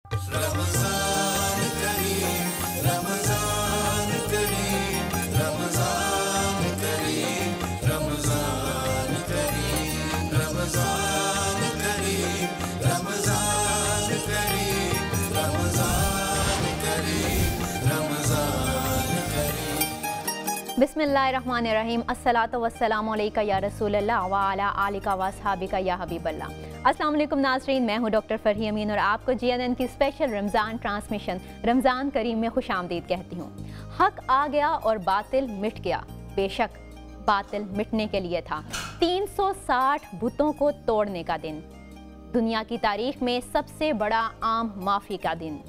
रमज़ान करीम, रमज़ान करीम, रमज़ान करीम, रमज़ान करीम, रमज़ान करीम, रमज़ान करीम, रमज़ान करीम, रमज़ान करीम। बिस्मिल्लाहिर्रहमानिर्रहीम। अस्सलातु वस्सलामु अलैका या रसूलल्लाह व अला आलिका व अस्हाबिका या हबीबल्लाह। अस्सलाम वालेकुम नाज़रीन, मैं हूँ डॉक्टर फरहीम अमीन और आपको GNN की स्पेशल रमज़ान ट्रांसमिशन रमज़ान करीम में खुशामदीद कहती हूँ। हक आ गया और बातिल मिट गया। बेशक बातिल मिटने के लिए था। 360 बुतों को तोड़ने का दिन, दुनिया की तारीख में सबसे बड़ा आम माफ़ी का दिन,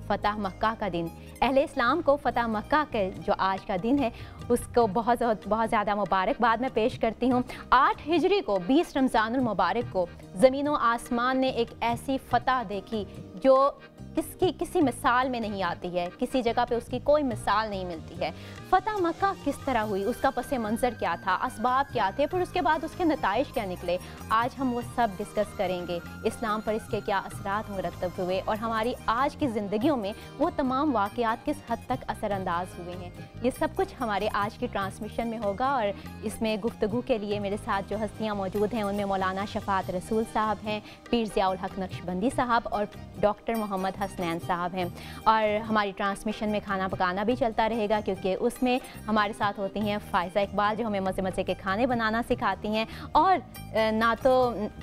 फ़तह मक्का का दिन। अहले इस्लाम को फ़तह मक्का के जो आज का दिन है उसको बहुत ज़्यादा मुबारकबाद मैं पेश करती हूँ। 8 हिजरी को 20 रमज़ानुल मुबारक को ज़मीन व आसमान ने एक ऐसी फ़तह देखी जो किसी मिसाल में नहीं आती है, किसी जगह पे उसकी कोई मिसाल नहीं मिलती है। फ़तह मक्का किस तरह हुई, उसका पस मंज़र क्या था, असबाब क्या थे, फिर उसके बाद उसके नताइज क्या निकले, आज हम वो सब डिस्कस करेंगे। इस्लाम पर इसके क्या असरात मुरतब हुए और हमारी आज की ज़िंदगियों में वो तमाम वाक़यात किस हद तक असरअंदाज हुए हैं, ये सब कुछ हमारे आज की ट्रांसमिशन में होगा। और इसमें गुफ्तगू के लिए मेरे साथ जो हस्तियाँ मौजूद हैं उनमें मौलाना शफ़ात रसूल साहब हैं, पीर ज़ियाउल हक नक्शबंदी साहब और डॉक्टर मोहम्मद हसनैन साहब हैं। और हमारी ट्रांसमिशन में खाना पकाना भी चलता रहेगा क्योंकि उसमें हमारे साथ होती हैं फ़ाइज़ा इकबाल जो हमें मज़े मज़े के खाने बनाना सिखाती हैं, और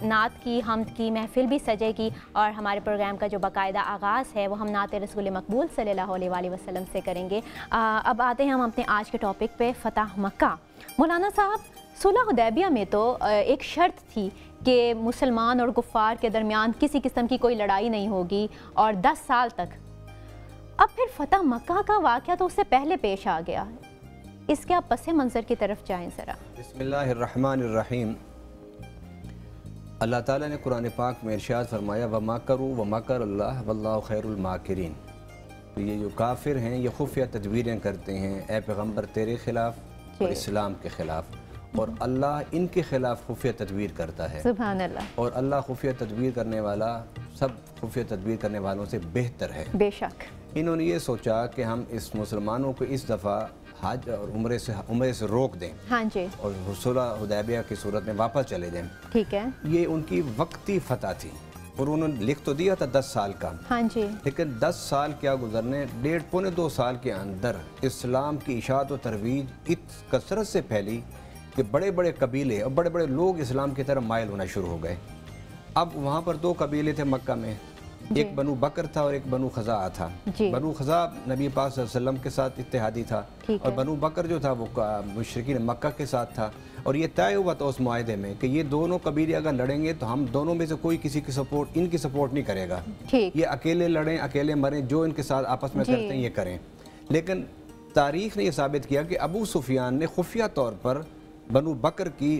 नात की हमद की महफ़िल भी सजेगी। और हमारे प्रोग्राम का जो बाकायदा आगाज़ है वो हम नात रसूल मकबूल सल्लल्लाहु अलैहि वसल्लम से करेंगे। अब आते हैं हम अपने आज के टॉपिक पे, फ़तह मक्का। मौलाना साहब, सुलह हुदैबिया में तो एक शर्त थी कि मुसलमान और कुफ़ार के दरमियान किसी किस्म की कोई लड़ाई नहीं होगी और 10 साल तक। अब फिर फ़तह मक्का का वाक़या तो उससे पहले पेश आ गया, इसके आप पस मंज़र की तरफ जाएं ज़रा। बिस्मिल्लाहिर्रहमानिर्रहीम। अल्लाह ताला ने कुरान पाक में इरशाद फरमाया, व मकरू व मकरुल्लाह वल्लाहु खैरुल माकिरीन। तो ये जो काफिर हैं ये खुफिया तदबीरें करते हैं ए पैगम्बर तेरे ख़िलाफ़ और इस्लाम के ख़िलाफ़, और अल्लाह इनके ख़िलाफ़ खुफिया तदबीर करता है। सुभान अल्लाह। और अल्लाह खुफिया तदबीर करने वाला सब खुफिया तदबीर करने वालों से बेहतर है। बेशक इन्होंने ये सोचा कि हम इस मुसलमानों को इस दफ़ा हज और उम्रे से रोक दें, हाँ जी, और सुलह हुदैबिया की सूरत में वापस चले जाएं। ठीक है, ये उनकी वक्ती फतह थी और उन्होंने लिख तो दिया था 10 साल का, हाँ जी, लेकिन 10 साल क्या गुजरने, 1.5-2 साल के अंदर इस्लाम की इशाअत व तरवीज इस कसरत से फैली कि बड़े बड़े कबीले और बड़े बड़े लोग इस्लाम की तरफ माइल होना शुरू हो गए। अब वहाँ पर 2 कबीले थे मक्का में, एक बनु बकर था और एक बनु खज़ा था। बनु खज़ा नबी पाक सल्लल्लाहु अलैहि वसल्लम के साथ इत्तेहादी था और बनु बकर जो था वो मुशरिकीन मक्का के साथ था। और ये तय हुआ था उस मुआहदे में कि ये दोनों कबीले अगर लड़ेंगे तो हम दोनों में से कोई किसी की सपोर्ट, इनकी सपोर्ट नहीं करेगा, ये अकेले लड़ें अकेले मरें, जो इनके साथ आपस में करते हैं ये करें। लेकिन तारीख़ ने यह साबित किया कि अबू सुफियान ने खुफिया तौर पर बनु बकर की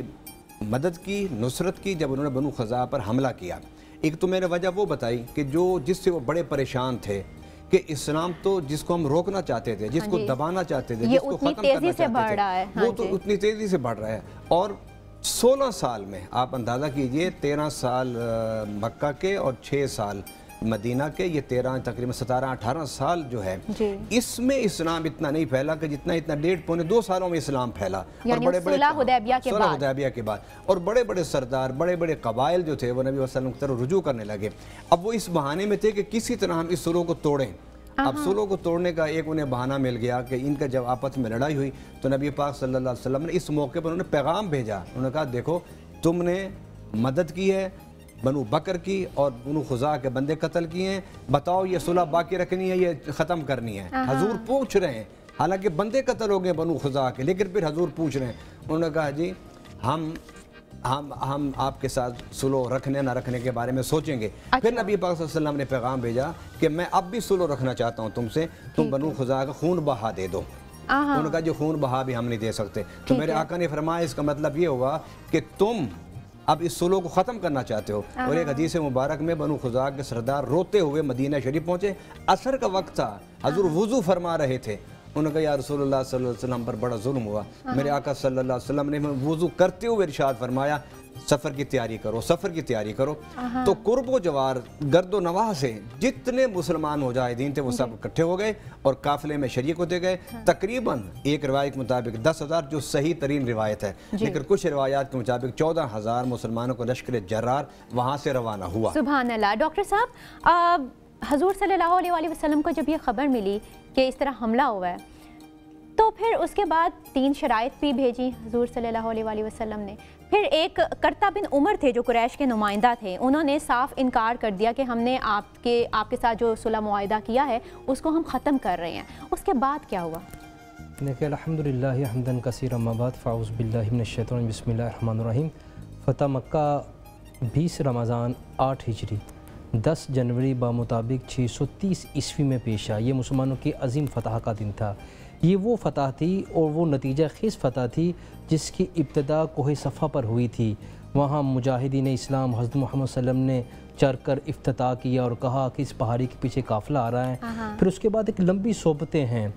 मदद की, नुसरत की, जब उन्होंने बनु खज़ा पर हमला किया। एक तो मैंने वजह वो बताई कि जिससे वो बड़े परेशान थे कि इस्लाम तो जिसको हम रोकना चाहते थे, जिसको दबाना चाहते थे, जिसको खत्म करना चाहते थे, वो तो उतनी तेज़ी से बढ़ रहा है। और 16 साल में आप अंदाज़ा कीजिए, 13 साल मक्का के और 6 साल मदीना के, ये 13 तकरीबन 17-18 साल जो है, इसमें इस्लाम इतना नहीं फैला कि जितना 1.5-2 सालों में इस्लाम फैला। और बड़े बड़े सुलह हुदैबिया के बाद और बड़े बड़े सरदार, बड़े बड़े कबाइल जो थे वो नबी वसल्लम की तरफ रुजू करने लगे। अब वो इस बहाने में थे कि किसी तरह हम इस सुलह को तोड़ें। अब सुलह को तोड़ने का एक उन्हें बहाना मिल गया कि इनका जब आपस में लड़ाई हुई तो नबी पाक सल्लल्लाहु अलैहि वसल्लम ने इस मौके पर उन्हें पैगाम भेजा। उन्होंने कहा, देखो तुमने मदद की है बनु बकर की और बनु खुज़ा के बंदे कत्ल किए हैं, बताओ ये सुलह बाकी रखनी है, ये ख़त्म करनी है। हजूर पूछ रहे हैं, हालांकि बंदे कत्ल हो गए बनु खुज़ा के, लेकिन फिर हजूर पूछ रहे हैं। उन्होंने कहा, जी हम आपके साथ सुलह रखने ना रखने के बारे में सोचेंगे। अच्छा। फिर नबी पाक सल्लल्लाहु अलैहि वसल्लम ने पैगाम भेजा कि मैं अब भी सुलह रखना चाहता हूँ तुमसे, तुम बनु खुज़ा का खून बहा दे दो। उन्होंने कहा, जो खून बहा भी हम नहीं दे सकते। तो मेरे आका ने फरमाया, इसका मतलब ये हुआ कि तुम अब इस सुलह को ख़त्म करना चाहते हो। और एक हदीस मुबारक में बनु खुज़ा के सरदार रोते हुए मदीना शरीफ पहुँचे, असर का वक्त था, हजूर वुज़ू फरमा रहे थे उन्होंने कहा या रसूलुल्लाह सल्लल्लाहु अलैहि वसल्लम पर बड़ा जुल्म हुआ, मेरे आका सल्लल्लाहु अलैहि वसल्लम ने वुज़ू करते हुए इरशाद फरमाया सफ़र की तैयारी करो, सफ़र की तैयारी करो। तो कुर्बो जवार गर्दो नवाह से जितने मुसलमान मुजाहिदीन थे वो सब इकट्ठे हो गए और काफिले में शरीक होते गए। तकरीबन एक रिवायत के मुताबिक 10,000 जो सही तरीन रिवायत है, लेकिन कुछ रिवायात के मुताबिक 14,000 मुसलमानों को लश्कर जर्रार वहाँ से रवाना हुआ। सुभान अल्लाह। डॉक्टर साहब, हजूर सल्लल्लाहु अलैहि वसल्लम को जब ये खबर मिली कि इस तरह हमला हुआ है, तो फिर उसके बाद 3 शराइत भी भेजी हजूर सल्लल्लाहु अलैहि वसल्लम ने। फिर एक करता बिन उमर थे जो कुरैश के नुमाइंदा थे, उन्होंने साफ इनकार कर दिया कि हमने आपके साथ जो सुलह मुआहिदा किया है उसको हम ख़त्म कर रहे हैं। उसके बाद क्या हुआ? देखिए, अल्हम्दुलिल्लाह हम्दन कसीरा अम्मा बाद फ़ाउज़ बिल्लाहि मिनश शैतानिर बिस्मिल्लाहिर रहमानिर रहीम। फ़तह मक्का 20 रमज़ान 8 हिजरी 10 जनवरी बामुताबिक 630 ईस्वी में पेश आया। ये मुसलमानों की अजीम फ़तह का दिन था। ये वो फ़तह थी और वो नतीजा खेज़ फ़तह थी जिसकी इब्तदा कोहे सफ़ा पर हुई थी। वहाँ मुजाहिदीन इस्लाम हज़रत मोहम्मद सल्लल्लाहु अलैहि वसल्लम ने चढ़कर इफ्तिताह किया और कहा कि इस पहाड़ी के पीछे काफ़िला आ रहा है। फिर उसके बाद एक लंबी सोबतें हैं,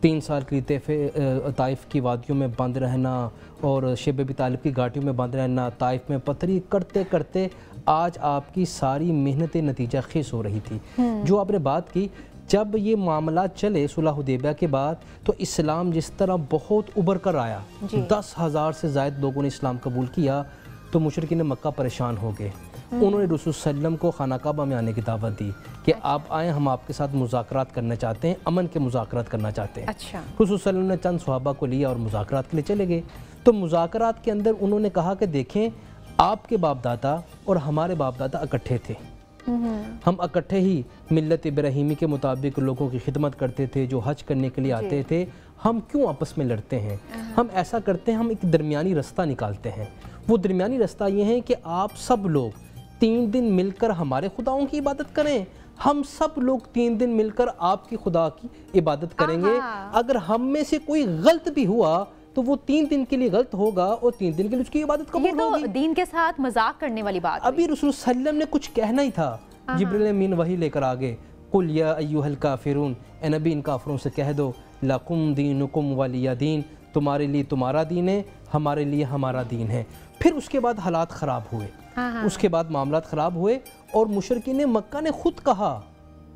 3 साल के लिए ताइफ़ की वादियों में बंद रहना और शेब अबी तालिब की घाटियों में बंद रहना, ताइफ़ में पथरी करते करते आज आपकी सारी मेहनतें नतीजा खेज़ हो रही थी। जो आपने बात की, जब ये मामला चले सुलह हुदैबिया के बाद, तो इस्लाम जिस तरह बहुत उभर कर आया, 10,000 से ज़ायद लोगों ने इस्लाम कबूल किया, तो मुशरिकीन मक्का परेशान हो गए। उन्होंने रसूल सल्लम को खाना काबा में आने की दावत दी कि आप आएँ, हम आपके साथ मुज़ाकरात करना चाहते हैं, अमन के मुज़ाकरात करना चाहते हैं। अच्छा। रसूल सल्लम ने चंद सहाबा को लिया और मुज़ाकरात के लिए चले गए। तो मुज़ाकरात के अंदर उन्होंने कहा कि देखें, आपके बाप दादा और हमारे बाप दादा इकट्ठे थे, हम इकट्ठे ही मिल्लत इब्राहीमी के मुताबिक लोगों की खिदमत करते थे जो हज करने के लिए आते थे। हम क्यों आपस में लड़ते हैं? हम ऐसा करते हैं, हम एक दरमियानी रास्ता निकालते हैं। वो दरमियानी रास्ता ये है कि आप सब लोग 3 दिन मिलकर हमारे खुदाओं की इबादत करें, हम सब लोग 3 दिन मिलकर आपकी खुदा की इबादत करेंगे। अगर हम में से कोई गलत भी हुआ तो वो 3 दिन के लिए गलत होगा और 3 दिन के लिए उसकी इबादत कबूल होगी। ये तो दीन के साथ मजाक करने वाली बात। अभी रसूल सल्लम ने कुछ कहना ही था, जिब्रील अमीन वही लेकर आगे, कुल या अय्युहल काफिरून, ए नबी इन काफिरों से कह दो, लकुम दीनुकुम वलिया दीन, तुम्हारे लिए तुम्हारा दीन है, हमारे लिए हमारा दीन है। फिर उसके बाद हालात ख़राब हुए, उसके बाद मामलात ख़राब हुए और मुशरिकीन मक्का ने खुद कहा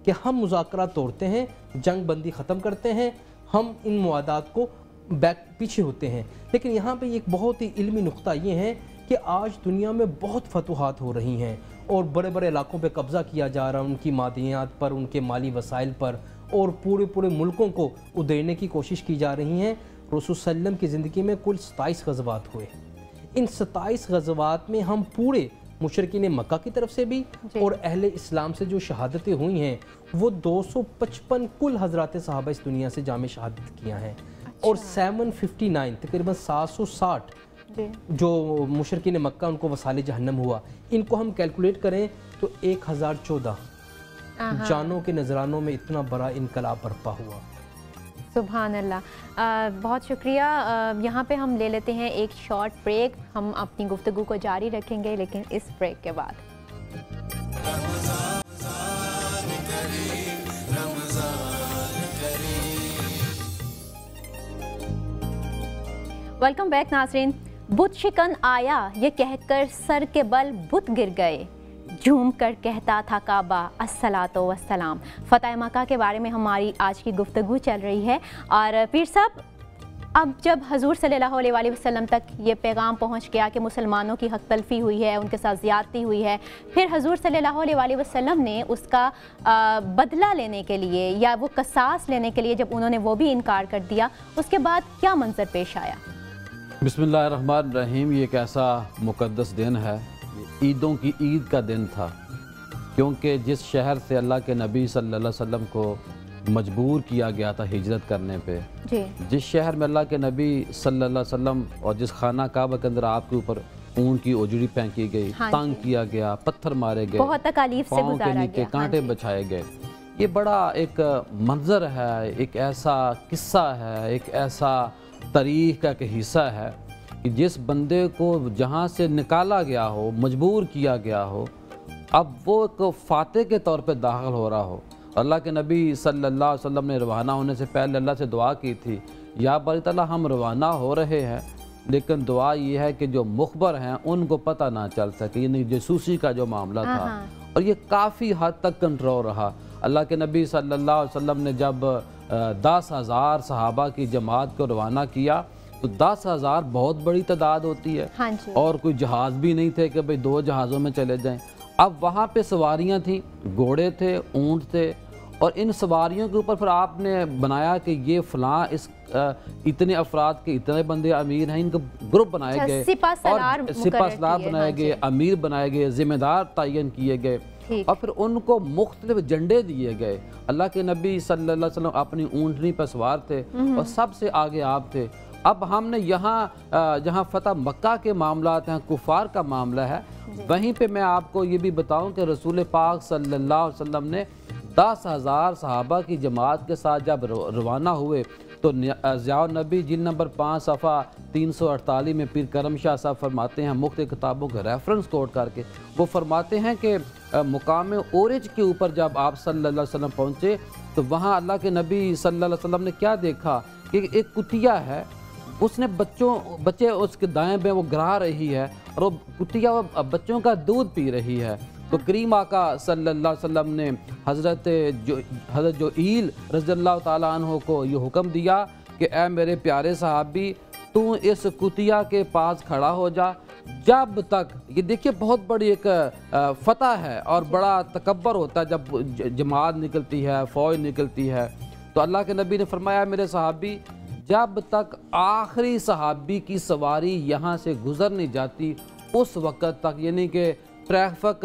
कि हम मुज़ाकरात तोड़ते हैं, जंग बंदी ख़त्म करते हैं, हम इन मुआदात को पीछे होते हैं। लेकिन यहाँ पे एक बहुत ही इल्मी नुक्ता ये है कि आज दुनिया में बहुत फतूहात हो रही हैं और बड़े बड़े इलाकों पे कब्ज़ा किया जा रहा है, उनकी मादियात पर, उनके माली वसाइल पर, और पूरे मुल्कों को उधेड़ने की कोशिश की जा रही हैं। रसूल सल्लम की ज़िंदगी में कुल 27 गज़वात हुए। इन 27 गज़वात में हम पूरे मुशरिकीन मक्का की तरफ से भी और अहले इस्लाम से जो शहादतें हुई हैं वो 255 कुल हज़रात सहाबा इस दुनिया से जामे शहादत किया हैं। और 759 तकरीबन 760 जो मुशरिकीन मक्का उनको वसाले जहन्नम हुआ, इनको हम कैलकुलेट करें तो 1014 जानों के नजरानों में इतना बड़ा इनकलाब बर्पा हुआ। सुभान अल्लाह। बहुत शुक्रिया। यहाँ पे हम ले लेते हैं एक शॉर्ट ब्रेक। हम अपनी गुफ्तगू को जारी रखेंगे लेकिन इस ब्रेक के बाद। वेलकम बैक नाज़रीन। बुत शिकन आया ये कहकर सर के बल बुत गिर गए, झूम कर कहता था काबा अस्सलातो वस्सलाम। फ़तह मक्का के बारे में हमारी आज की गुफ्तगू चल रही है। और पीर साहब, अब जब हजूर सल्लल्लाहु अलैहि वसल्लम तक ये पैगाम पहुंच गया कि मुसलमानों की हक तलफी हुई है, उनके साथ ज़्यादती हुई है, फिर हजूर सल्लल्लाहु अलैहि वसल्लम ने उसका बदला लेने के लिए या वो कसास लेने के लिए जब उन्होंने वो भी इनकार कर दिया, उसके बाद क्या मंजर पेश आया? बिस्मिल्लाहिर्रहमानिर्रहीम। ये एक ऐसा मुक़द्दस दिन है, ईदों की ईद का दिन था, क्योंकि जिस शहर से अल्लाह के नबी सल्लल्लाहु अलैहि वसल्लम को मजबूर किया गया था हिजरत करने पे, जिस शहर में अल्लाह के नबी सल्लल्लाहु अलैहि वसल्लम और जिस खाना काबा के अंदर आपके ऊपर ऊन की ओजड़ी फेंकी गई, तंग किया गया, पत्थर मारे गए, बहुत तकलीफ से गुजारा गया, नीचे कांटे बिछाए गए, ये बड़ा एक मंजर है, एक ऐसा किस्सा है, एक ऐसा तारीख़ का एक हिस्सा है कि जिस बंदे को जहाँ से निकाला गया हो, मजबूर किया गया हो, अब वो एक फ़ातह के तौर पे दाखिल हो रहा हो اللہ کے نبی صلی اللہ علیہ وسلم نے روانہ ہونے سے پہلے اللہ سے دعا کی تھی، یا باری تعالیٰ ہم روانہ ہو رہے ہیں لیکن دعا یہ ہے کہ جو مخبر ہیں ان کو پتہ نہ چل سکے، یعنی جاسوسی کا جو معاملہ تھا، اور یہ کافی حد تک کنٹرول رہا۔ اللہ کے نبی صلی اللہ علیہ وسلم نے جب 10,000 صحابہ کی جماعت کو روانہ کیا تو 10,000 بہت بڑی تعداد ہوتی ہے، اور کوئی جہاز بھی نہیں تھے کہ بھئی 2 جہازوں میں چلے جائیں۔ اب وہاں پہ سواریاں تھیں، گھوڑے تھے، اونٹ تھے، اور ان سواریوں کے اوپر پھر آپ نے بنایا کہ یہ فلاں اتنے افراد کے اتنے بندے امیر ہیں، ان کو گروپ بنائے گئے، سپہ سالار بنائے گئے، امیر بنائے گئے، ذمہ دار تعین کیے گئے، اور پھر ان کو مختلف جھنڈے دیے گئے۔ اللہ کے نبی صلی اللہ علیہ وسلم اپنی اونٹنی پر سوار تھے اور سب سے آگے آپ تھے۔ اب ہم نے یہاں جہاں فتح مکہ کے معاملات ہیں، کفار کا معاملہ ہے، وہیں پہ میں آپ کو یہ بھی بتاؤں کہ رسول پاک صلی اللہ علیہ وسلم نے 10,000 صحابہ کی جماعت کے ساتھ جب روانہ ہوئے تو ضیاء النبی جلد نمبر 5 صفحہ 348 میں پیر کرم شاہ صاحب فرماتے ہیں، مختلف کتابوں کے ریفرنس کوٹ کر کے وہ فرماتے ہیں کہ مقام اورج کے اوپر جب آپ صلی اللہ علیہ وسلم پہنچے تو وہاں اللہ کے نبی صلی اللہ علیہ وسلم نے کیا دیکھا کہ ایک کتیا ہے، اس نے بچے اس کے دائیں بائیں وہ گرا رہی ہے، اور وہ کتیا بچوں کا دودھ پی رہی ہے۔ تو کریم آقا صلی اللہ علیہ وسلم نے حضرت جوئیل رضی اللہ تعالیٰ عنہ کو یہ حکم دیا کہ اے میرے پیارے صحابی، تو اس کتیا کے پاس کھڑا ہو جا جب تک، یہ دیکھیے بہت بڑی ایک فتح ہے اور بڑا تکبر ہوتا ہے جب جماعت نکلتی ہے، فوج نکلتی ہے، تو اللہ کے نبی نے فرمایا میرے صحابی، جب تک آخری صحابی کی سواری یہاں سے گزر نہیں جاتی اس وقت تک، یعنی کہ ٹریفک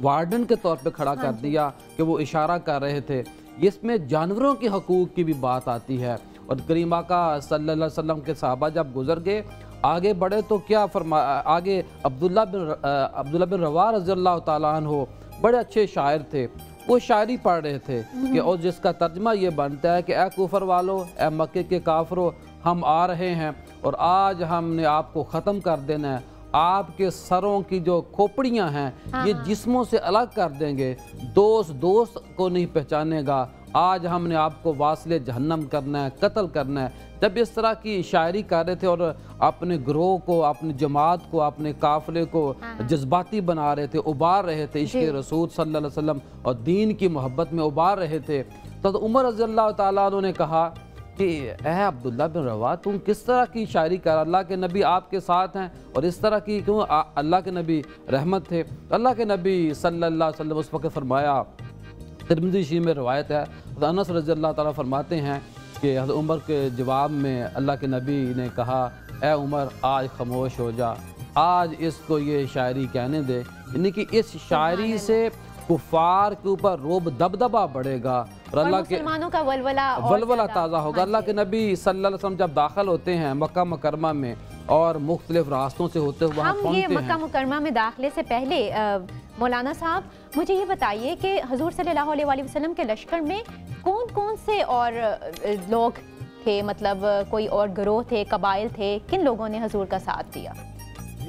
وارڈن کے طور پہ کھڑا کر دیا کہ وہ اشارہ کر رہے تھے۔ اس میں جانوروں کی حقوق کی بھی بات آتی ہے، اور کریم آقا صلی اللہ علیہ وسلم کے صحابہ جب گزر گئے آگے بڑھے تو کیا فرمایا، آگے عبداللہ بن رواح رضی اللہ تعالیٰ عنہ بڑے اچھے شاعر تھے، وہ شاعری پڑھ رہے تھے کہ اور جس کا ترجمہ یہ بنتا ہے کہ اے کفر والو، اے مکے کے کافرو، ہم آ رہے ہیں اور آج ہم نے آپ کو ختم کر دینا ہے، آپ کے سروں کی جو کھوپڑیاں ہیں یہ جسموں سے الگ کر دیں گے، دوست کو نہیں پہچانے گا، آج ہم نے آپ کو واصل جہنم کرنا ہے، قتل کرنا ہے۔ جب اس طرح کی شاعری کر رہے تھے اور اپنے گروہ کو، اپنی جماعت کو، اپنے قافلے کو جذباتی بنا رہے تھے، ابار رہے تھے، عشق رسول صلی اللہ علیہ وسلم اور دین کی محبت میں ابار رہے تھے، تو عمر رضی اللہ تعالیٰ عنہ نے کہا کہ اے عبداللہ بن رواح، تم کس طرح کی شاعری کر، اللہ کے نبی آپ کے ساتھ ہیں اور اس طرح کی کیوں؟ اللہ کے نبی رحمت تھے۔ اللہ کے نبی صلی اللہ علیہ وسلم اس وقت فرمایا، ترمذی شریف میں روایت ہے، انس رضی اللہ تعالیٰ فرماتے ہیں کہ حضرت عمر کے جواب میں اللہ کے نبی نے کہا اے عمر آج خاموش ہو جا، آج اس کو یہ شاعری کہنے دے، یعنی کہ اس شاعری سے کفار کے اوپر روب دبدبہ بڑھے گا اور اللہ کے مسلمانوں کا ولولہ تازہ ہوگا۔ اللہ کے نبی صلی اللہ علیہ وسلم جب داخل ہوتے ہیں مکہ مکرمہ میں اور مختلف راستوں سے ہوتے وہاں پہنچتے ہیں، ہم یہ مکہ مکرمہ میں داخلے سے پہلے مولانا صاحب مجھے یہ بتائیے کہ حضور صلی اللہ علیہ وسلم کے لشکر میں کون کون سے اور لوگ تھے، مطلب کوئی اور گروہ تھے، قبائل تھے، کن لوگوں نے حضور کا ساتھ دیا؟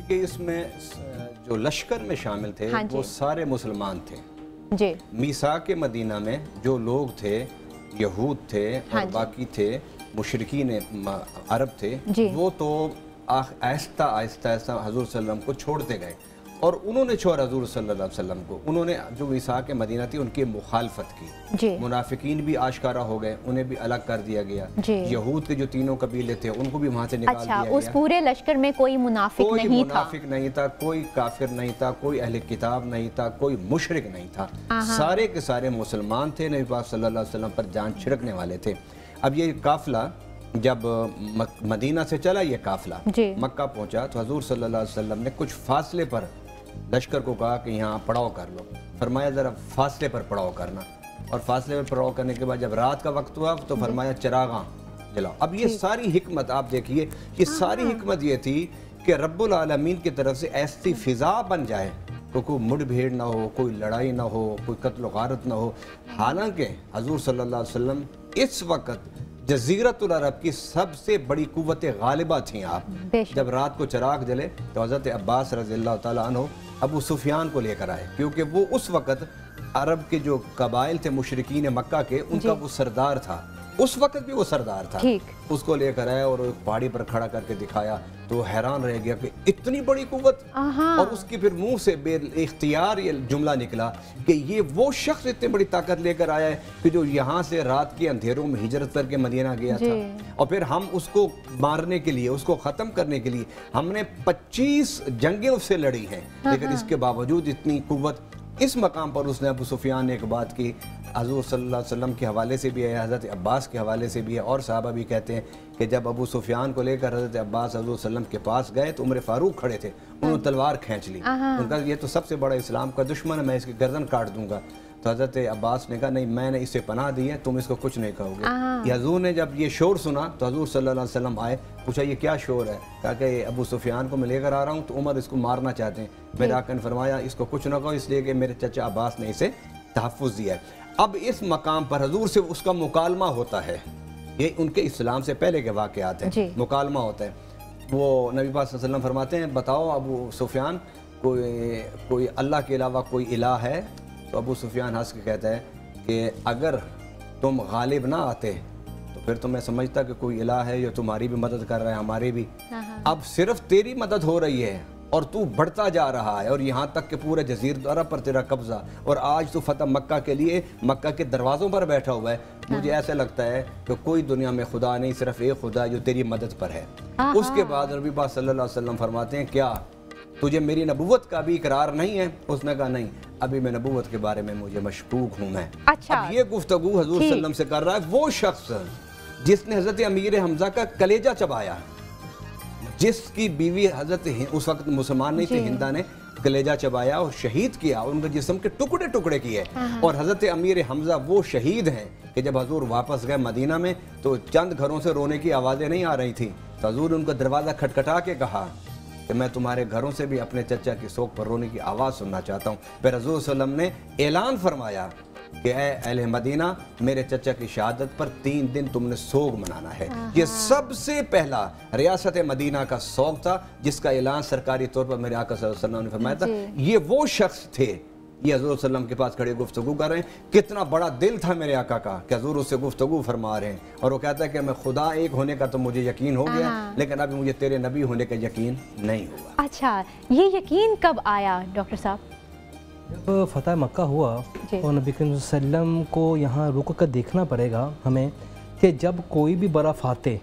کہ اس میں جو لشکر میں شامل تھے وہ سارے مسلمان تھے جی۔ میثاق مدینہ میں جو لوگ تھے، یہود تھے اور باقی تھے مشرکین عرب تھے، وہ تو آہستہ آہستہ حضور صلی اللہ علیہ وسلم کو چھوڑتے گئے، اور انہوں نے چھوڑا حضور صلی اللہ علیہ وسلم کو، انہوں نے جو میثاق مدینہ تھی ان کی مخالفت کی، منافقین بھی آشکارا ہو گئے، انہیں بھی الگ کر دیا گیا، یہود کے جو تینوں قبیلے تھے ان کو بھی وہاں سے نکال دیا گیا۔ اس پورے لشکر میں کوئی منافق نہیں تھا، کوئی کافر نہیں تھا، کوئی اہل کتاب نہیں تھا، کوئی مشرک نہیں تھا، سارے کے سارے مسلمان تھے، نبی پاک صلی اللہ علیہ وسلم پر جان چھڑکنے والے تھے۔ اب یہ قافلہ جب مدینہ سے چلا، یہ قافلہ مکہ پہنچا تو حضور صلی اللہ علیہ وسلم نے کچھ فاصلے پر لشکر کو کہا کہ یہاں پڑاؤ کر لو، فرمایا ذرا فاصلے پر پڑاؤ کرنا، اور فاصلے پر پڑاؤ کرنے کے بعد جب رات کا وقت ہوا تو فرمایا چراغاں جلاؤ۔ اب یہ ساری حکمت آپ دیکھیے، یہ ساری حکمت یہ تھی کہ رب العالمین کی طرف سے ایسی فضا بن جائے کہ کوئی مڑ بھیڑ نہ ہو، کوئی لڑائی نہ ہو، کوئی قتل و غارت نہ ہو۔ حالانکہ حضور صلی اللہ علیہ وسلم اس وقت جزیرت العرب کی سب سے بڑی قوت غالبہ تھیں آپ۔ جب رات کو چراغ جلے تو حضرت عباس رضی اللہ تعالیٰ عنہ ابو سفیان کو لے کر آئے، کیونکہ وہ اس وقت अरब के जो कबाइल थे मुशरिकीन मक्का के, उनका वो सरदार था, उस वक्त भी वो सरदार था। उसको लेकर आया और एक पहाड़ी पर खड़ा करके दिखाया तो हैरान रह गया कि इतनी बड़ी कुव्वत। और उसके फिर मुंह से बेइख्तियार ये जुमला निकला कि ये वो शख्स इतनी बड़ी ताकत लेकर आया है कि जो यहाँ से रात के अंधेरों में हिजरत करके मदीना गया था, और फिर हम उसको मारने के लिए, उसको ख़त्म करने के लिए हमने 25 जंगें उससे लड़ी हैं, लेकिन इसके बावजूद इतनी कुव्वत। इस मकाम पर उसने अबू सुफियान ने एक बात की, हज़ूर सल्लल्लाहु अलैहि वसल्लम के हवाले से भी है, हज़रत अब्बास के हवाले से भी है, और साहबा भी कहते हैं कि जब अबू सुफियान को लेकर हज़रत अब्बास हज़ूर सल्लम के पास गए तो उमर फारूक खड़े थे, उन्होंने तलवार खींच ली, उनका ये तो सबसे बड़ा इस्लाम का दुश्मन है, मैं इसकी गर्दन काट दूंगा। तो हज़रत अब्बास ने कहा नहीं, मैंने इससे पनाह दी है, तुम इसको कुछ नहीं कहोगे। हज़ूर ने जब ये शोर सुना तो हज़ूर सल्लल्लाहु अलैहि वसल्लम आए, पूछा ये क्या शोर है? कहा कि अबू सुफियान को मैं लेकर आ रहा हूँ तो उमर इसको मारना चाहते हैं। मेरे आका ने फरमाया इसको कुछ न कहो, इसलिए कि मेरे चचा अब्बास ने इसे तहफ़्फ़ुज़ दिया है। अब इस मकाम पर हज़ूर से उसका मुकालमा होता है, ये उनके इस्लाम से पहले के वाक़यात हैं, मुकालमा होता है। वो नबी पाक सल्लल्लाहु अलैहि वसल्लम फरमाते हैं बताओ अबू सुफियान कोई अल्लाह के अलावा कोई इलाह है? तो अबू सुफियान हंस के कहता है कि अगर तुम गालिब ना आते तो फिर तो मैं समझता कि कोई इलाह है जो तुम्हारी भी मदद कर रहा है, हमारी भी। अब सिर्फ तेरी मदद हो रही है और तू बढ़ता जा रहा है, और यहाँ तक कि पूरे जज़ीरत अरब पर तेरा कब्जा, और आज तू फतह मक्का के लिए मक्का के दरवाज़ों पर बैठा हुआ है। मुझे ऐसा लगता है कि कोई दुनिया में खुदा नहीं, सिर्फ एक खुदा जो तेरी मदद पर है। उसके बाद नबी पाक सल्लल्लाहु अलैहि वसल्लम फरमाते हैं क्या तुझे मेरी नबूवत का भी इकरार नहीं है? उसने कहा नहीं, अभी मैं नबूवत के बारे में मुझे मशकूक हूँ मैं। अब ये गुफ्तगू हज़ूर सल्लम से कर रहा है वो शख्स जिसने हज़रत अमीर हमज़ा का कलेजा चबाया, जिसकी बीवी हज़रत उस वक्त मुसलमान नहीं थी, हिंदा ने कलेजा चबाया और शहीद किया और उनके जिस्म के टुकड़े टुकड़े किए। और हज़रत अमीर हमज़ा वो शहीद हैं कि जब हज़ूर वापस गए मदीना में तो चंद घरों से रोने की आवाज़ें नहीं आ रही थी, तो हज़ूर उनका दरवाज़ा खटखटा के कहा कि मैं तुम्हारे घरों से भी अपने चचा की शोक पर रोने की आवाज़ सुनना चाहता हूँ। फिर हज़ूर सल्लम ने ऐलान फरमाया कि ऐ अहले मदीना, मेरे चचा की शहादत पर 3 दिन तुमने सोग मनाना है। ये सबसे पहला रियासत मदीना का सोग था जिसका ऐलान सरकारी तौर पर मेरे आका सल्लल्लाहु अलैहि वसल्लम ने फरमाया था। ये वो शख्स थे, ये हज़ूर सल्लम के पास खड़े गुफ्तगू कर रहे हैं। कितना बड़ा दिल था मेरे आका का कि हज़ूर उससे गुफ्तगू फरमा रहे हैं, और वो कहता है कि मैं खुदा एक होने का तो मुझे यकीन हो गया, लेकिन अभी मुझे तेरे नबी होने का यकीन नहीं हुआ। अच्छा, ये यकीन कब आया डॉक्टर साहब? जब फ़तह मक्का हुआ और नबी करीम सल्लम को यहाँ रुक कर देखना पड़ेगा हमें कि जब कोई भी बड़ा फातेह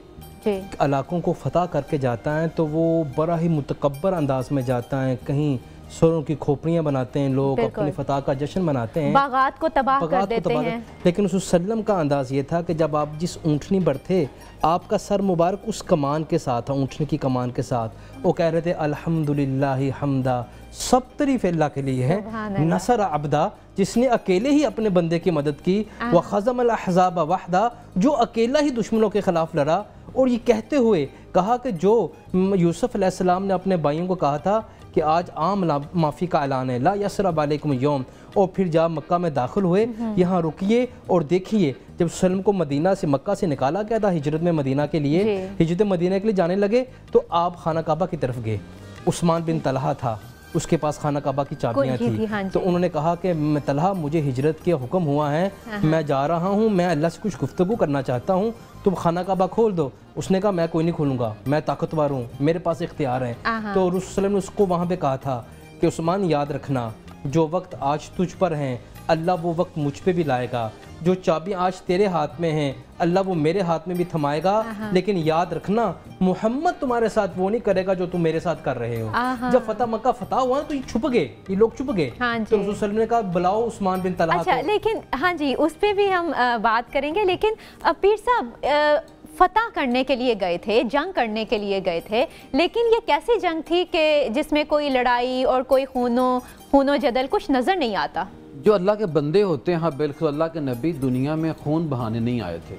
इलाकों को फ़तह करके जाता है तो वो बड़ा ही मुतकब्बर अंदाज में जाता है। कहीं सोरों की खोपड़ियाँ बनाते हैं लोग, अपनी फ़तह का जश्न मनाते हैं, बागात को तबाह कर देते हैं। लेकिन उस सल्लम का अंदाज़ ये था कि जब आप जिस ऊँटनी पर थे, आपका सर मुबारक उस कमान के साथ था, ऊँटनी की कमान के साथ। वो कह रहे थे अल्हम्दुलिल्लाहि हम्दा, सब तारीफ़ अल्लाह के लिए है, नसर अब्दा, जिसने अकेले ही अपने बंदे की मदद की, व खज़मल अहज़ाब वहदा, जो अकेला ही दुश्मनों के ख़िलाफ़ लड़ा। और ये कहते हुए कहा कि जो यूसुफ़ अलैहिस्सलाम ने अपने भाइयों को कहा था कि आज आम माफ़ी का ऐलान है, ला यसरब अलैकुम यौम, और फिर जब मक्का में दाखिल हुए, यहाँ रुकिए और देखिए जब सल्लम को मदीना से मक्का से निकाला गया था हिजरत में मदीना के लिए, हिजरत मदीना के लिए जाने लगे तो आप खाना काबा की तरफ गए। उस्मान बिन तलहा था, उसके पास खाना काबा की चाबियाँ थी, तो उन्होंने कहा कि तलहा मुझे हिजरत के हुक्म हुआ है, मैं जा रहा हूँ, मैं अल्लाह से कुछ गुफ्तगू करना चाहता हूँ, तुम खाना काबा खोल दो। उसने कहा मैं कोई नहीं खोलूँगा, मैं ताकतवर हूँ, मेरे पास इख्तियार है। तो रसूल ने उसको वहाँ पे कहा था कि उस्मान याद रखना, जो वक्त आज तुझ पर हैं अल्लाह वो वक्त मुझ पे भी लाएगा, जो चाबियाँ आज तेरे हाथ में हैं अल्लाह वो मेरे हाथ में भी थमाएगा, लेकिन याद रखना मोहम्मद तुम्हारे साथ वो नहीं करेगा जो तुम मेरे साथ कर रहे हो। जब फतह मक्का फतह हुआ तो ये छुप गए, ये लोग छुप गए। तो रसूल सल्लल्लाहु अलैहि वसल्लम ने कहा बुलाओ उस्मान बिन तलहा को। लेकिन हाँ जी, उस पर भी हम बात करेंगे, लेकिन पीर साहब फतह करने के लिए गए थे, जंग करने के लिए गए थे, लेकिन ये कैसी जंग थी कि जिसमें कोई लड़ाई और कोई खूनो जदल कुछ नज़र नहीं आता? जो अल्लाह के बंदे होते हैं, हाँ बिल्कुल, अल्लाह के नबी दुनिया में खून बहाने नहीं आए थे,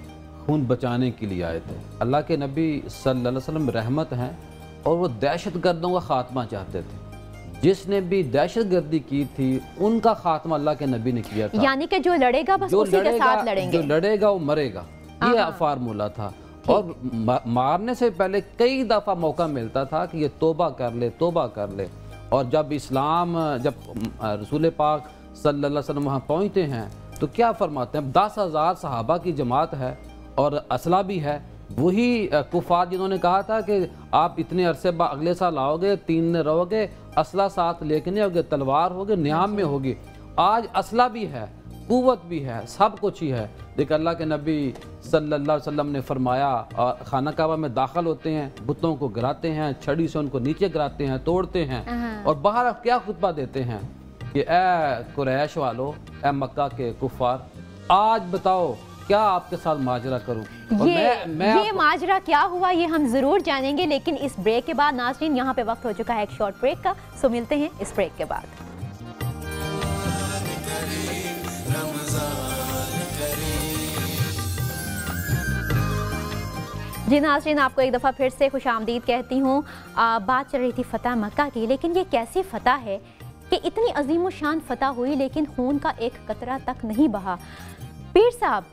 खून बचाने के लिए आए थे। अल्लाह के नबी सल्लल्लाहु अलैहि वसल्लम रहमत हैं और वो दहशत गर्दों का ख़ात्मा चाहते थे। जिसने भी दहशत गर्दी की थी उनका ख़ात्मा अल्लाह के नबी ने किया था। यानी कि जो लड़ेगा बस उसी के साथ लड़ेंगे, जो लड़ेगा वो मरेगा, ये फार्मूला था। और मारने से पहले कई दफ़ा मौका मिलता था कि ये तौबा कर ले, तौबा कर ले। और जब इस्लाम, जब रसूल पाक सल्लल्लाहु अलैहि वसल्लम वहाँ पहुँचते हैं तो क्या फरमाते हैं? 10,000 सहाबा की जमात है और असला भी है, वही कुफार जिन्होंने कहा था कि आप इतने अरसे बाद अगले साल आओगे, 3 दिन रहोगे, असला साथ लेके नहीं आओगे, तलवार होगी, नियाम में होगी। आज असला भी है, कुव्वत भी है, सब कुछ ही है। लेकिन अल्लाह के नबी सल्लल्लाहु अलैहि वसल्लम ने फरमाया, और खाना काबा में दाखिल होते हैं, बुतों को गिराते हैं, छड़ी से उनको नीचे गिराते हैं, तोड़ते हैं, और बाहर क्या खुतबा देते हैं कि ए कुरैश वालों, ए मक्का के कुफार, आज बताओ क्या आपके साथ माजरा करूं? और ये माजरा क्या हुआ ये हम ज़रूर जानेंगे, लेकिन इस ब्रेक के बाद नाज़रीन यहाँ पे वक्त हो चुका है एक शॉर्ट ब्रेक का, सो मिलते हैं इस ब्रेक के बाद। जी नाज़रीन, आपको एक दफ़ा फिर से खुश आमदीद कहती हूँ। बात चल रही थी फ़तह मक्का की, लेकिन ये कैसी फ़तह है कि इतनी अजीम शान फ़तह हुई लेकिन खून का एक कतरा तक नहीं बहा। पीर साहब,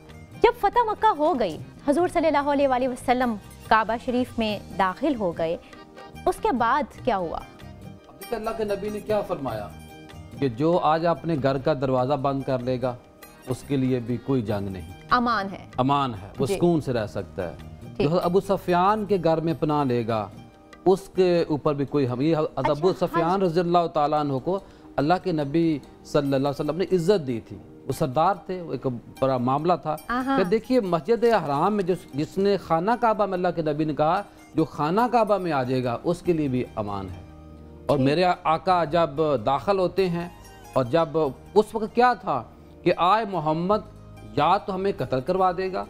जब फ़तह मक्का हो गई, हुज़ूर सल्लल्लाहु अलैहि वसल्लम काबा शरीफ में दाखिल हो गए, उसके बाद क्या हुआ? अल्लाह के नबी ने क्या फरमाया कि जो आज अपने घर का दरवाज़ा बंद कर लेगा उसके लिए भी कोई जंग नहीं, अमान है, अमान है, वो सुकून से रह सकता है। जो अबू सफियान के घर में पनाह लेगा उसके ऊपर भी कोई हम, ये अबू सफियान रज़ियल्लाहु ताला अन्हु को अल्लाह के नबी सल्लल्लाहु अलैहि वसल्लम ने इज्जत दी थी, वो सरदार थे, वो एक बड़ा मामला था कि देखिए मस्जिद हराम में जिसने खाना काबा में, अल्लाह के नबी ने कहा जो खाना काबा में आ जाएगा उसके लिए भी अमान है। और मेरे आका जब दाखिल होते हैं, और जब उस वक्त क्या था कि आए मोहम्मद या तो हमें कत्ल करवा देगा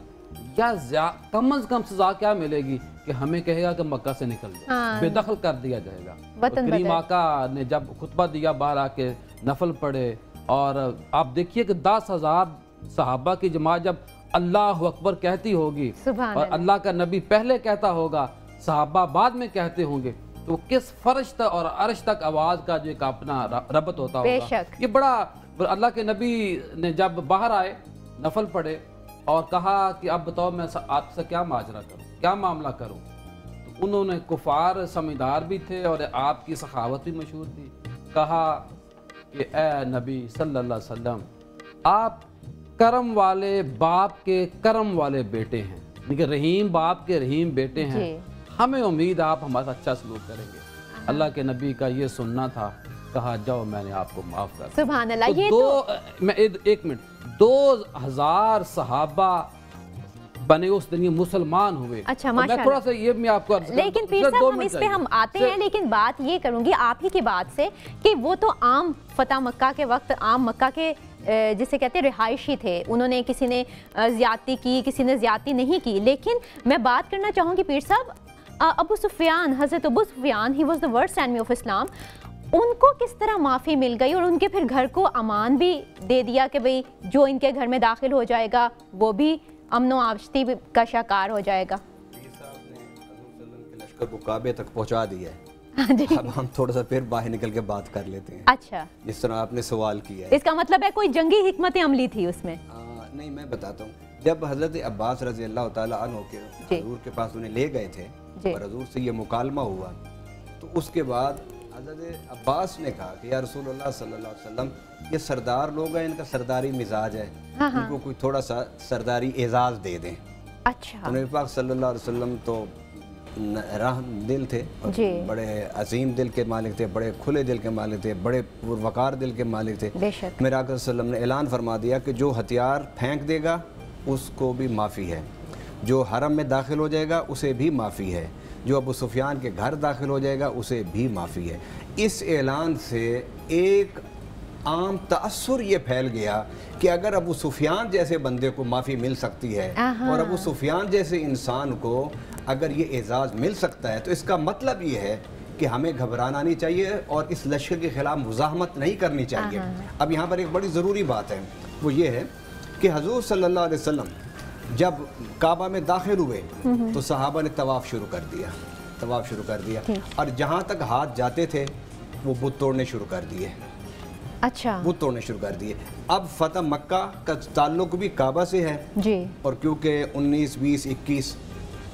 या कम अज कम सजा क्या मिलेगी कि हमें कहेगा कि मक्का से निकल जाए, बेदखल कर दिया जाएगा। करीम आका ने जब खुतबा दिया, बाहर आके नफल पढ़े, और आप देखिए कि 10,000 सहाबा की जमात जब अल्लाह अकबर कहती होगी और अल्लाह का नबी पहले कहता होगा, सहाबा बाद में कहते होंगे, तो किस फर्श तक और अर्श तक आवाज़ का जो एक अपना रबत होता होगा। ये बड़ा अल्लाह के नबी ने जब बाहर आए, नफल पढ़े और कहा कि अब बताओ मैं आपसे क्या माजरा करूं, क्या मामला करूं, तो उन्होंने कुफार समझदार भी थे और आपकी सखावत भी मशहूर थी। कहा कि ए नबी सल्लल्लाहु अलैहि वसल्लम, आप करम वाले बाप के करम वाले बेटे हैं, लेकिन रहीम बाप के रहीम बेटे हैं, हमें उम्मीद आप हमारा अच्छा सलूक करेंगे। अल्लाह के नबी का ये सुनना था। कहा जाओ मैंने आपको माफ कर। सुभान अल्लाह। तो ये मैं एक मिनट, 2000 सहाबा बने उस दिन, ये मुसलमान हुए। अच्छा, मैं थोड़ा सा ये मैं आपको, लेकिन पीर साहब हम इस पे हम आते हैं, लेकिन बात ये करूंगी आप ही की बात से कि वो तो आम फतह मक्का के वक्त आम मक्का के जिसे कहते हैं रिहायशी थे, उन्होंने किसी ने ज्यादती की, किसी ने ज्यादती नहीं की। लेकिन मैं बात करना चाहूँगी पीर साहब, अबू सुफियान, हज़रत Abu Sufyan, he was the worst enemy of Islam, उनको किस तरह माफ़ी मिल गई और उनके फिर घर को अमान भी दे दिया कि भाई जो इनके घर में दाखिल हो जाएगा वो भी अमनो आश्ती का शिकार हो जाएगा। लश्कर को काबे तक पहुंचा दिया है। अब हम थोड़ा सा फिर बाहर निकल के बात कर लेते हैं। अच्छा, जिस तरह आपने सवाल किया है, इसका मतलब है कोई जंगी हिकमत अमली थी उसमें? नहीं, मैं बताता हूँ। जब हज़रत अब्बास रज़ी अल्लाह ताला अन्हु के हजूर के पास उन्हें ले गए थे और हजूर से ये मुकालमा हुआ, तो उसके बाद हज़रत अब्बास ने कहा कि या रसूलुल्लाह सल्लल्लाहु अलैहि वसल्लम, ये सरदार लोग हैं, इनका सरदारी मिजाज है, इनको कोई थोड़ा सा सरदारी एजाज़ दे दें। अच्छा। नबी पाक सल्लल्लाहु अलैहि वसल्लम तो रहम दिल थे, बड़े अजीम दिल के मालिक थे, बड़े खुले दिल के मालिक थे, बड़े पुरवकार दिल के मालिक थे। मेरे आका सल्लल्लाहु अलैहि वसल्लम ने ऐलान फरमा दिया कि जो हथियार फेंक देगा उसको भी माफ़ी है, जो हरम में दाखिल हो जाएगा उसे भी माफ़ी है, जो अबू सुफियान के घर दाखिल हो जाएगा उसे भी माफ़ी है। इस ऐलान से एक आम तअस्सुर ये फैल गया कि अगर अबू सुफियान जैसे बंदे को माफ़ी मिल सकती है और अबू सुफियान जैसे इंसान को अगर ये एजाज़ मिल सकता है, तो इसका मतलब ये है कि हमें घबराना नहीं चाहिए और इस लश्कर के ख़िलाफ़ मुज़ाहमत नहीं करनी चाहिए। अब यहाँ पर एक बड़ी ज़रूरी बात है, वो ये है कि हजूर सल्लल्लाहु अलैहि वसल्लम जब काबा में दाखिल हुए तो सहाबा ने तवाफ़ शुरू कर दिया, और जहाँ तक हाथ जाते थे वो बुत तोड़ने शुरू कर दिए। अच्छा, बुत तोड़ने शुरू कर दिए। अब फतह मक्का का ताल्लुक भी काबा से है जी, और क्योंकि 19, 20, 21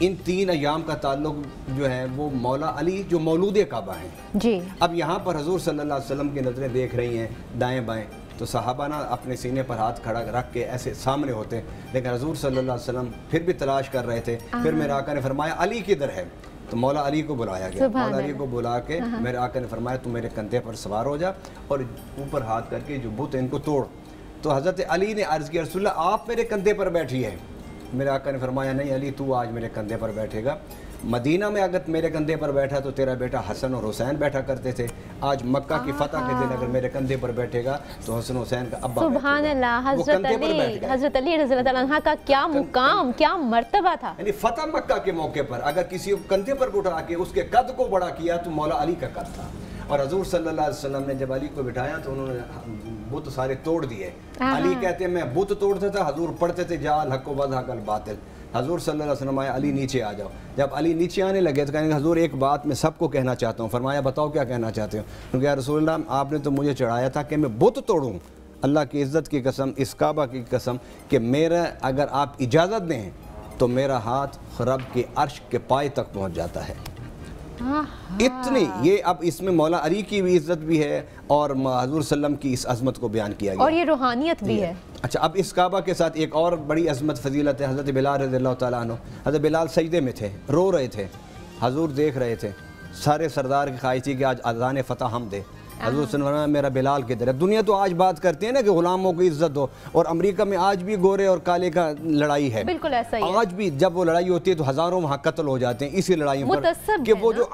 इन 3 अयाम का ताल्लुक जो है वो मौला अली जो मौलूद काबा हैं जी। अब यहाँ पर हजूर सल्लल्लाहु अलैहि वसल्लम की नज़रें देख रही हैं दाएँ बाएँ, تو صحابہ نا اپنے سینے پر ہاتھ کھڑا رکھ کے ایسے سامنے ہوتے، لیکن حضور صلی اللہ علیہ وسلم پھر بھی تلاش کر رہے تھے. پھر میرے آقا نے فرمایا علی کدھر ہے؟ تو مولا علی کو بلایا گیا. مولا علی کو بلا کے میرے آقا نے فرمایا تو میرے کندھے پر سوار ہو جا اور اوپر ہاتھ کر کے جو بت ان کو توڑ. تو حضرت علی نے عرض کیا رسول اللہ آپ میرے کندھے پر بیٹھی ہے. میرے آقا نے فرمایا نہیں علی تو آج میرے کندھے پر بیٹھے گا. مدینہ میں اگر میرے کندھے پر بیٹھا تو تیرا بیٹا حسن اور حسین بیٹھا کرتے تھے. آج مکہ کی فتح کے دن اگر میرے کندھے پر بیٹھے گا تو حسن حسین کا ابا سبحان اللہ. حضرت علی رضی اللہ عنہ کا کیا مقام، کیا مرتبہ تھا. یعنی فتح مکہ کے موقع پر اگر کسی کو کندھے پر اٹھا کے اس کے قد کو بڑا کیا تو مولا علی کا قد تھا. اور حضور صلی اللہ علیہ وسلم نے جب علی کو بٹھایا تو انہوں نے بت سارے توڑ دیے. علی کہتے ہیں میں بت توڑتے تھا، حضور پڑھتے تھے جا الحق و وضحق الباطل. حضور صلی اللہ علیہ وسلم آیا علی نیچے آ جاؤ. جب علی نیچے آنے لگے تو کہنے کہ حضور ایک بات میں سب کو کہنا چاہتا ہوں. فرمایا بتاؤ کیا کہنا چاہتے ہو؟ کیونکہ یا رسول اللہ آپ نے تو مجھے چڑھایا تھا کہ میں بت توڑوں. اللہ کی عزت کی قسم، اس کعبہ کی قسم کہ میرا اگر آپ اجازت دیں تو میرا ہاتھ رب کے عرش کے پائے تک پہنچ جاتا ہے. اتنی یہ اب اس میں مولا علی کی بھی عزت بھی ہے اور حضور صلی اللہ علیہ وسلم کی اس عظمت کو بیان کیا گیا اور یہ روحانیت بھی ہے. اچھا اب اس کعبہ کے ساتھ ایک اور بڑی عظمت فضیلت ہے. حضرت بلال رضی اللہ تعالیٰ عنہ، حضرت بلال سجدے میں تھے، رو رہے تھے، حضور دیکھ رہے تھے. سارے سردار کی خواہش تھی کہ آج اذان فتح ہم دے. حضور صلی اللہ علیہ وسلم میرا بلال کدھر ہے؟ دنیا تو آج بات کرتے ہیں نا کہ غلاموں کی عزت ہو، اور امریکہ میں آج بھی گورے اور کالے کا لڑائی ہے. بالکل ایسا ہی ہے. آج بھی جب وہ لڑائی ہوتی ہے تو ہزاروں وہاں قتل ہو جاتے ہیں اسی لڑائیوں پر کہ وہ جو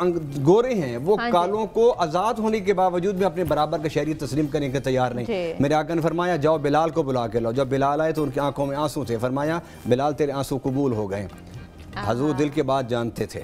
گورے ہیں وہ کالوں کو آزاد ہونے کے باوجود بھی اپنے برابر کا شہری تسلیم کرنے کے تیار نہیں. میرے آقا نے فرمایا جاؤ بلال کو بلا کے لاؤ. جب بلال آئے تو ان کی آنکھوں میں آنسو تھے. فرمایا بلال تیرے آنسو قبول ہو گئے. حضور دل کے بات جانتے تھے.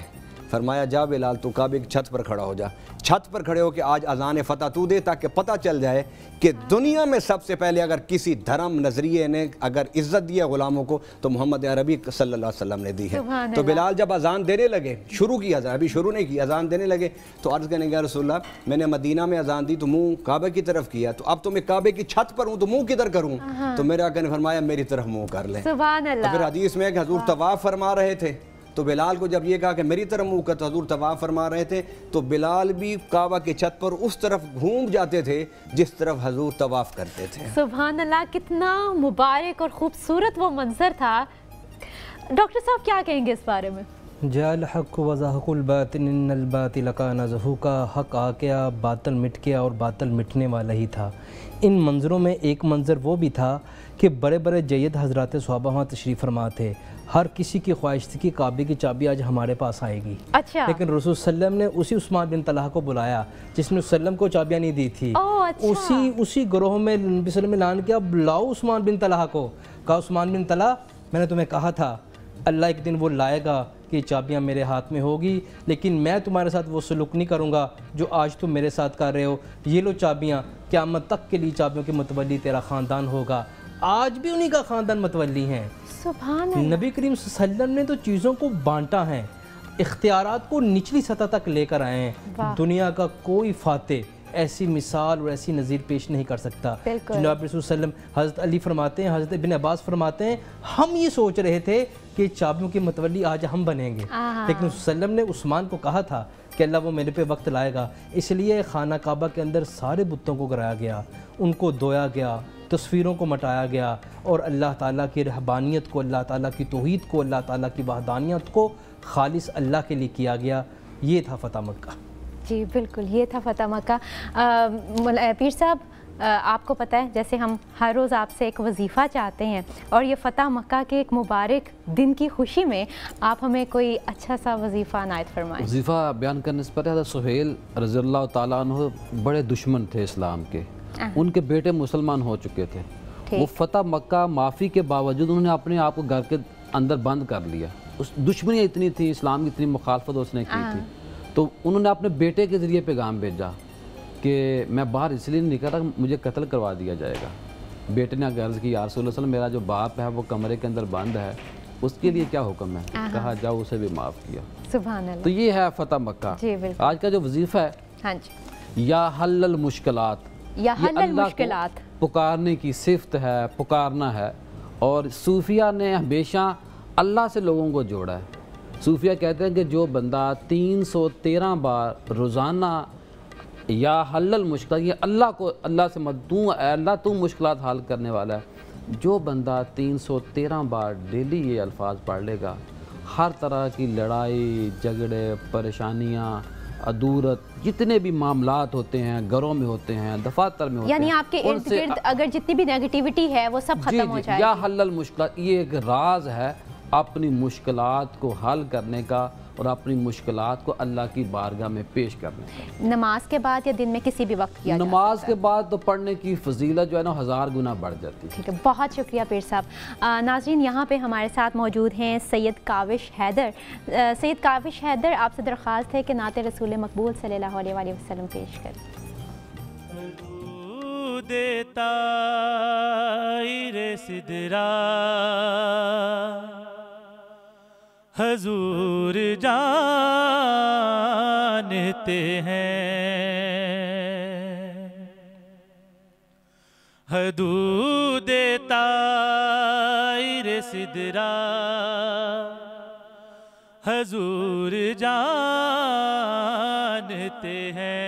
فرمایا جا بلال تو کعبے کی چھت پر کھڑا ہو جا. چھت پر کھڑے ہو کے آج اذان فتح تو دے تاکہ پتہ چل جائے کہ دنیا میں سب سے پہلے اگر کسی دھرم نظریے نے اگر عزت دیا غلاموں کو تو محمد عربی صلی اللہ علیہ وسلم نے دی ہے. تو بلال جب اذان دینے لگے، شروع کی اذان، ابھی شروع نہیں کی، اذان دینے لگے تو عرض کرنے گیا رسول اللہ میں نے مدینہ میں اذان دی تو منہ کعبے کی طرف کیا، تو اب تو میں کعبے کی چھت پر ہوں تو منہ کدھر کروں؟ تو میرے آقا نے فرمایا میری طرف منہ کر لیں. سبحان اللہ. پھر حدیث میں ہے کہ حضور طواف فرما رہے تھے تو بلال کو جب یہ کہا کہ میری طرف منہ کر، تو حضور طواف فرما رہے تھے تو بلال بھی کعبہ کی چھت پر اس طرف گھوم جاتے تھے جس طرف حضور طواف کرتے تھے. سبحان اللہ. کتنا مبارک اور خوبصورت وہ منظر تھا. ڈاکٹر صاحب کیا کہیں گے اس بارے میں؟ جاء الحق وزهق الباطل ان الباطل کان زهوقا. حق آ گیا، باطل مٹ گیا اور باطل مٹنے والا ہی تھا. ان منظروں میں ایک منظر وہ بھی تھا کہ بڑے بڑے جید حضرات صحابہ وہاں تشریف فرما تھے. ہر کسی کی خواہش تھی کہ کعبے کی چابی آج ہمارے پاس آئے گی. اچھا. لیکن رسول صلی اللہ علیہ وسلم نے اسی عثمان بن طلحہ کو بلایا جس نے وسلم کو چابیاں نہیں دی تھی. اسی گروہ میں نبی صلی اللہ علیہ وسلم نے اعلان کیا بلاؤ عثمان بن طلحہ کو. کہا عثمان بن طلحہ میں نے تمہیں کہا تھا اللہ ایک دن وہ لائے گا کہ چابیاں میرے ہاتھ میں ہوگی، لیکن میں تمہارے ساتھ وہ سلوک نہیں کروں گا جو آج تم میرے ساتھ کر رہے ہو. یہ لو چابیاں، قیامت تک کے لیے چابیوں کے متولی تیرا خاندان ہوگا. آج بھی انہی کا خاندان متولی ہیں. سبحان اللہ. نبی کریم صلی اللہ علیہ وسلم نے تو چیزوں کو بانٹا ہے، اختیارات کو نچلی سطح تک لے کر آئے ہیں. دنیا کا کوئی فاتح ایسی مثال اور ایسی نظیر پیش نہیں کر سکتا. جناب رسول صلی اللہ علیہ وسلم حضرت علی فرماتے ہیں، حضرت ابن عباس فرماتے ہیں ہم یہ سوچ رہے تھے کہ چابیوں کے متولی آج ہم بنیں گے، لیکن رسول صلی اللہ علیہ وسلم نے عثمان کو کہا تھا کہ اللہ وہ میرے پہ وقت لائے گا. اس لیے خانہ کعبہ کے اندر سارے بتوں کو گرایا گیا، ان کو دھویا گیا، تصویروں کو مٹایا گیا اور اللہ تعالیٰ کی رہبانیت کو، اللہ تعالیٰ کی توحید کو، اللہ تعالیٰ کی وحدانیت کو خالص اللہ کے لیے کیا گیا. یہ تھا فتح مکہ. جی بالکل یہ تھا فتح مکہ. پیر صاحب آپ کو پتہ ہے جیسے ہم ہر روز آپ سے ایک وظیفہ چاہتے ہیں اور یہ فتح مکہ کے ایک مبارک دن کی خوشی میں آپ ہمیں کوئی اچھا سا وظیفہ عنایت فرمائیں. وظیفہ بیان کرنے سے پہلے حضرت سہیل رضی اللہ تعالیٰ عنہ بڑے دشمن تھے اسلام کے. ان کے بیٹے مسلمان ہو چکے تھے. وہ فتح مکہ معافی کے باوجود انہوں نے اپنے آپ کو گھر کے اندر بند کر لیا. اس دشمنی اتنی تھی، اسلام کی اتنی مخالفت اس نے کی تھی، تو انہوں نے اپنے بیٹے کے ذریعے پیغام بھیجا کہ میں باہر اس لیے نہیں نکلا کہ مجھے قتل کروا دیا جائے گا. بیٹے نے عرض کی یا رسول اللہ صلی اللہ علیہ وسلم میرا جو باپ ہے وہ کمرے کے اندر بند ہے، اس کے لیے کیا حکم ہے؟ کہا جاؤ اسے بھی معاف کیا. سبحان اللہ. تو یہ ہے فتح مکہ. آج کا جو وظیفہ ہے یا حل المشکلات، یا حل المشکلات پکارنے کی صفت ہے، پکارنا ہے. اور صوفیہ نے ہمیشہ اللہ سے لوگوں کو جوڑا ہے. صوفیہ کہتے ہیں کہ جو بندہ 313 بار روزانہ یا حل المشکلات، یہ اللہ کو، اللہ سے مدعو اے اللہ تو مشکلات حل کرنے والا ہے۔ جو بندہ 313 بار ڈیلی یہ الفاظ پڑھ لے گا، ہر طرح کی لڑائی جھگڑے پریشانیاں ادورت جتنے بھی معاملات ہوتے ہیں، گھروں میں ہوتے ہیں، دفاتر میں ہوتے ہیں، یعنی آپ کے ارد گرد اگر جتنی بھی نیگیٹیوٹی ہے وہ سب ختم ہو جائے گی۔ یا حل المشکلات، یہ ایک راز ہے اپنی مشکلات کو حل کرنے کا اور اپنی مشکلات کو اللہ کی بارگاہ میں پیش کرنے کا۔ نماز کے بعد یا دن میں کسی بھی وقت کیا جا نماز سکتا کے بعد تو پڑھنے کی فضیلت جو ہے نا 1000 گنا بڑھ جاتی ہے۔ ٹھیک ہے، بہت شکریہ پیر صاحب۔ ناظرین، یہاں پہ ہمارے ساتھ موجود ہیں سید کاوش حیدر۔ سید کاوش حیدر، آپ سے درخواست ہے کہ نعت رسول مقبول صلی اللہ علیہ وآلہ وسلم پیش کریں۔ حضور جانتے ہیں حدود طائر سدرا، حضور جانتے ہیں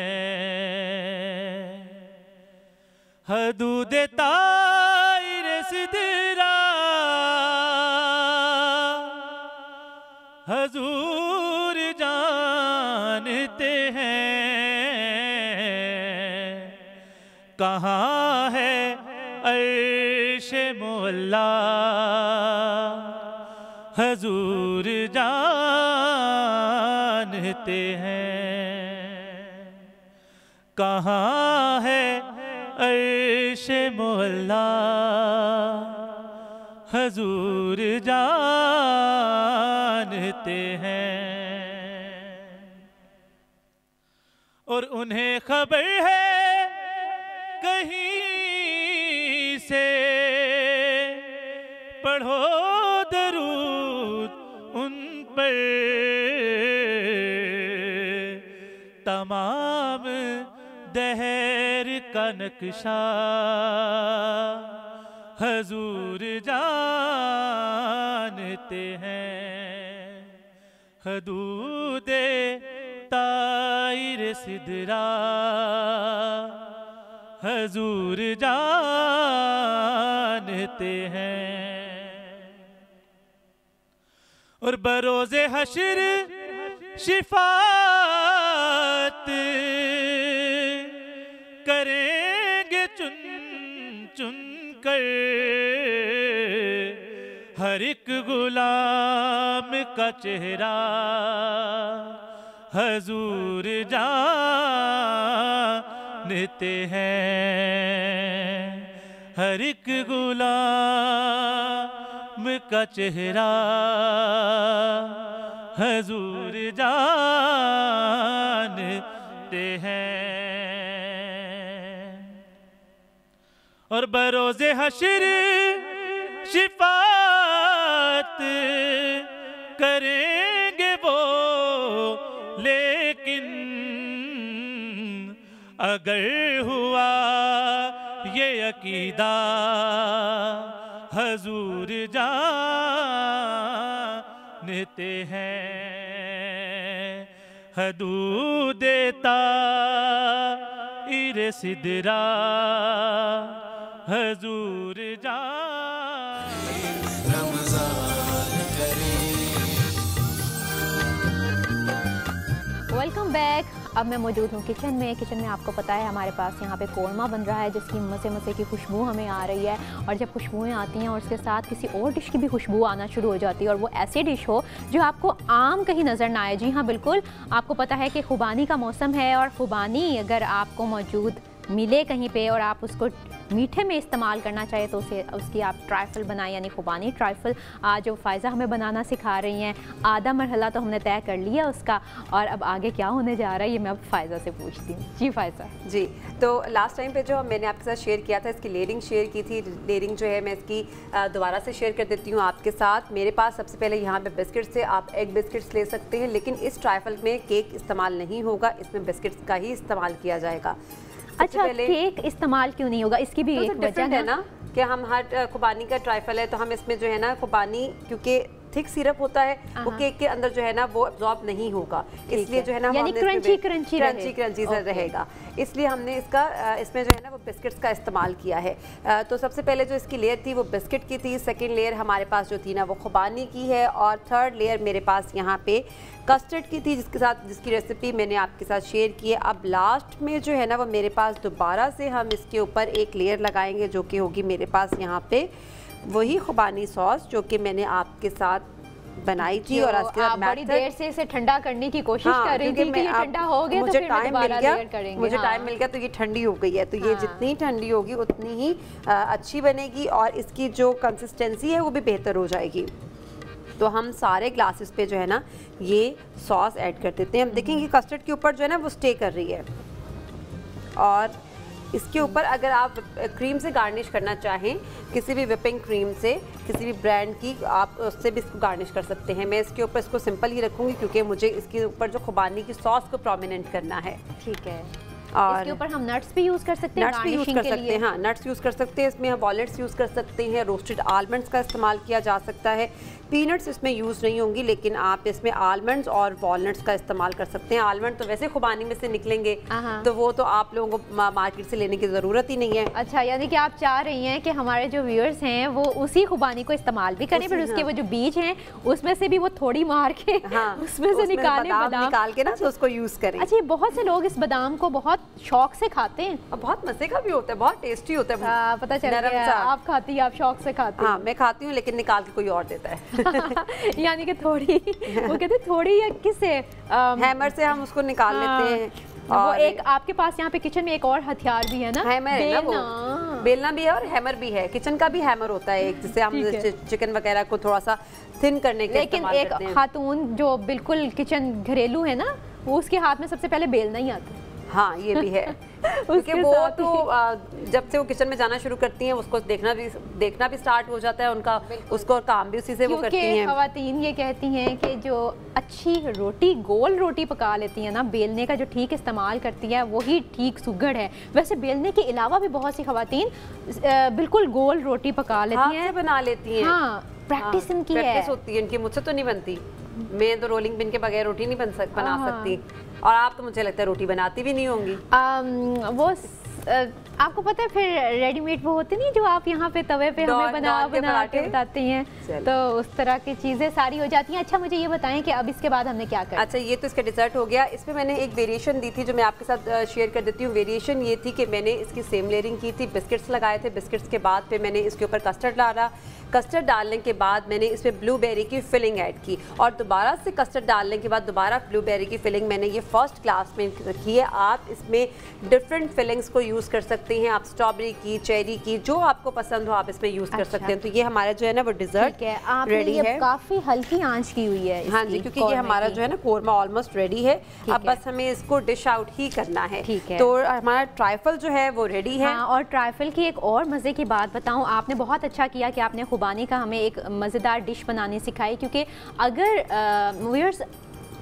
حدود طائر سدرا، حضور جانتے ہیں کہاں ہے عرش مولا، حضور جانتے ہیں کہاں ہے عرش مولا، حضور جانتے ہیں۔ اور انہیں خبر ہے کہیں سے، پڑھو درود ان پر، تمام دہر کا نقشہ حضور جانتے ہیں، حدود طائر سدرا، حضور جانتے ہیں۔ اور بروز حشر شفاعت کریں گے چن چن کر، ہر ایک غلام کا چہرہ حضور جانتے ہیں، ہر ایک غلام کا چہرہ حضور جانتے ہیں۔ اور بروز حشر شفاعت کریں گے وہ، لیکن اگر ہوا یہ عقیدہ حضور جانتے ہیں، حدود طائر سدرا، حضور ویلکم بیک۔ اب میں موجود ہوں کچن میں آپ کو پتہ ہے ہمارے پاس یہاں پہ قورمہ بن رہا ہے، جس کی مزے کی خوشبو ہمیں آ رہی ہے، اور جب خوشبوئیں آتی ہیں اور اس کے ساتھ کسی اور ڈش کی بھی خوشبو آنا شروع ہو جاتی ہے، اور وہ ایسی ڈش ہو جو آپ کو عام کہیں نظر نہ آئے۔ جی ہاں بالکل، آپ کو پتہ ہے کہ خوبانی کا موسم ہے، اور خوبانی اگر آپ کو موجود ملے کہیں پہ اور آپ اس کو میٹھے میں استعمال کرنا چاہیے تو اس کی آپ ٹرائفل بنائیں، یعنی خوبانی ٹرائفل جو فائزہ ہمیں بنانا سکھا رہی ہیں۔ آدھا مرحلہ تو ہم نے طے کر لیا اس کا، اور اب آگے کیا ہونے جا رہا ہے یہ میں اب فائزہ سے پوچھتی ہوں۔ جی فائزہ۔ جی، تو لاسٹ ٹائم پہ جو میں نے آپ کے ساتھ شیئر کیا تھا، اس کی لیئرنگ شیئر کی تھی، لیئرنگ جو ہے میں اس کی دوبارہ سے شیئر کر دیتی ہوں آپ کے ساتھ۔ میرے پاس سب سے پہلے یہاں پہ بسکٹس سے، آپ ایگ بسکٹس لے سکتے ہیں، لیکن اس ٹرائفل میں کیک استعمال نہیں ہوگا، اس میں بسکٹس کا ہی استعمال کیا جائے گا۔ اچھا، کیک استعمال کیوں نہیں ہوگا؟ اس کی بھی ایک وجہ ہے نا کہ ہم ہر خوبانی کا ٹرائفل ہے تو ہم اس میں جو ہے نا خوبانی کیونکہ थिक सिरप होता है वो केक के अंदर जो है ना वो एब्जॉर्ब नहीं होगा, इसलिए जो है ना क्रंची रहेगा, इसलिए हमने इसमें जो है ना वो बिस्किट्स का इस्तेमाल किया है। तो सबसे पहले जो इसकी लेयर थी वो बिस्किट की थी, सेकंड लेयर हमारे पास जो थी ना वो खुबानी की है, और थर्ड लेयर मेरे पास यहाँ पे कस्टर्ड की थी जिसकी रेसिपी मैंने आपके साथ शेयर की है। अब लास्ट में जो है ना वो मेरे पास दोबारा से हम इसके ऊपर एक लेयर लगाएंगे जो कि होगी मेरे पास यहाँ पे वही खुबानी सॉस जो कि मैंने आपके साथ बनाई थी, और आप बड़ी देर से इसे ठंडा करने की कोशिश कर रही थी कि ये ठंडा हो गया तो फिर दोबारा लेयर करेंगे। मुझे टाइम मिल गया तो ये ठंडी हो गई है, तो ये जितनी ठंडी होगी उतनी ही अच्छी बनेगी और इसकी जो कंसिस्टेंसी है वो भी बेहतर हो जाएगी। तो हम सारे ग्लासेस पे जो है ना ये सॉस ऐड कर देते हैं। हम देखेंगे कस्टर्ड के ऊपर जो है ना वो स्टे कर रही है, और इसके ऊपर अगर आप क्रीम से गार्निश करना चाहें, किसी भी व्हिपिंग क्रीम से किसी भी ब्रांड की, आप उससे भी इसको गार्निश कर सकते हैं। मैं इसके ऊपर इसको सिंपल ही रखूँगी क्योंकि मुझे इसके ऊपर जो खुबानी की सॉस को प्रोमिनेंट करना है। ठीक है, और इसके ऊपर हम नट्स भी यूज़ कर सकते हैं, नट्स भी यूज़ कर सकते हैं, हाँ नट्स यूज़ कर सकते हैं, इसमें हम वॉलनट्स यूज़ कर सकते हैं, रोस्टेड आलमंड्स का इस्तेमाल किया जा सकता है। पीनट्स इसमें यूज़ नहीं होंगी, लेकिन आप इसमें आलमंड्स और वॉलनट्स का इस्तेमाल कर सकते हैं। आलमंड तो वैसे खुबानी में से निकलेंगे तो वो तो आप लोगों को मार्केट से लेने की ज़रूरत ही नहीं है। अच्छा, यानी कि आप चाह रही हैं कि हमारे जो व्यूअर्स हैं वो उसी खुबानी को इस्तेमाल भी करें, फिर उसके वो जो बीज हैं उसमें से भी वो थोड़ी मार के उसमें से निकाल के ना तो उसको यूज़ करें। अच्छा, बहुत से लोग इस बादाम को बहुत शौक से खाते हैं, बहुत मज़े का भी होता है, बहुत टेस्टी होता है। पता चल गया आप खाती हैं, आप शौक से खाती हैं। हाँ मैं खाती हूँ, लेकिन निकाल के कोई और देता है। यानी कि थोड़ी वो कहते थोड़ी या किससे हैमर से हम उसको निकाल लेते हैं। वो एक आपके पास यहाँ पे किचन में एक और हथियार भी है ना, बेलना भी है और हैमर भी है। किचन का भी हैमर होता है एक, जिससे हम चिकन वगैरह को थोड़ा सा थिन करने के लेकिन एक खातून जो बिल्कुल किचन घरेलू है ना, वो उसके हाथ में सबसे पहले बेलना ही आता है। हाँ ये भी है क्योंकि वो तो जब से वो किचन में जाना शुरू करती हैं उसको देखना भी स्टार्ट हो जाता है उनका, उसको काम भी उसी से वो करती हैं। ख़वातीन ये कहती हैं कि जो अच्छी रोटी, गोल रोटी पका लेती हैं ना, बेलने का जो ठीक इस्तेमाल करती है वही ठीक सुगड़ है। वैसे बेलने के अलावा भी बहुत सी ख़वातीन बिल्कुल गोल रोटी पका लेती हैं, बना लेती हैं। हाँ, प्रैक्टिस इनकी है, प्रैक्टिस होती है इनकी। मुझसे तो नहीं बनती, मैं तो रोलिंग पिन के बगैर रोटी नहीं बना सकती, और आप तो मुझे लगता है रोटी बनाती भी नहीं होंगी। वो आपको पता है फिर रेडीमेड वो होती नहीं जो आप यहाँ पे तवे पे हमें बना के बताते हैं, तो उस तरह की चीज़ें सारी हो जाती हैं। अच्छा मुझे ये बताएं कि अब इसके बाद हमने क्या करना? अच्छा, ये तो इसका डिज़र्ट हो गया। इसमें मैंने एक वेरिएशन दी थी जो मैं आपके साथ शेयर कर देती हूँ। वेरिएशन ये थी कि मैंने इसकी सेम लेयरिंग की थी, बिस्किट्स लगाए थे, बिस्किट्स के बाद फिर मैंने इसके ऊपर कस्टर्ड डाला, कस्टर्ड डालने के बाद मैंने इसमें ब्लूबेरी की फिलिंग ऐड की, और दोबारा से कस्टर्ड डालने के बाद दोबारा ब्लूबेरी की फिलिंग मैंने ये फर्स्ट क्लास में की है। आप इसमें डिफरेंट फिलिंग्स को यूज़ कर सकते हैं, आप स्ट्रॉबेरी की, चेरी की, जो आपको पसंद हो आप इसमें यूज़ कर सकते हैं। तो ये हमारा जो है ना वो डिज़र्ट रेडी है। काफ़ी हल्की आंच की हुई है। हाँ जी, क्योंकि ये हमारा जो है ना कोरमा ऑलमोस्ट रेडी है। अब बस हमें इसको डिश आउट ही करना है। तो हमारा ट्राइफल जो है वो रेडी है। और ट्राइफल की एक और मज़े की बात बताऊँ, आपने बहुत अच्छा किया कि आपने खुबानी का हमें एक मज़ेदार डिश बनानी सिखाई, क्योंकि अगर व्यूअर्स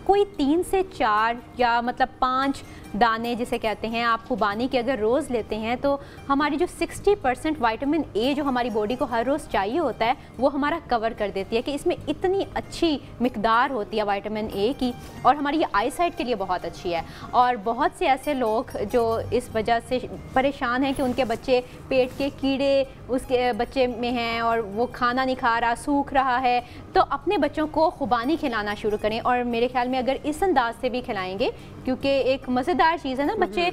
कोई 3 से 4 या मतलब 5 दाने जिसे कहते हैं आप खुबानी के अगर रोज़ लेते हैं तो हमारी जो 60% विटामिन ए जो हमारी बॉडी को हर रोज़ चाहिए होता है वो हमारा कवर कर देती है, कि इसमें इतनी अच्छी मिकदार होती है विटामिन ए की, और हमारी ये आई साइट के लिए बहुत अच्छी है। और बहुत से ऐसे लोग जो इस वजह से परेशान हैं कि उनके बच्चे पेट के कीड़े उसके बच्चे में हैं और वो खाना नहीं खा रहा, सूख रहा है, तो अपने बच्चों को खुबानी खिलाना शुरू करें। और मेरे ख्याल में अगर इस अंदाज से भी खिलाएंगे, क्योंकि एक मज़ेदार चीज़ है ना, बच्चे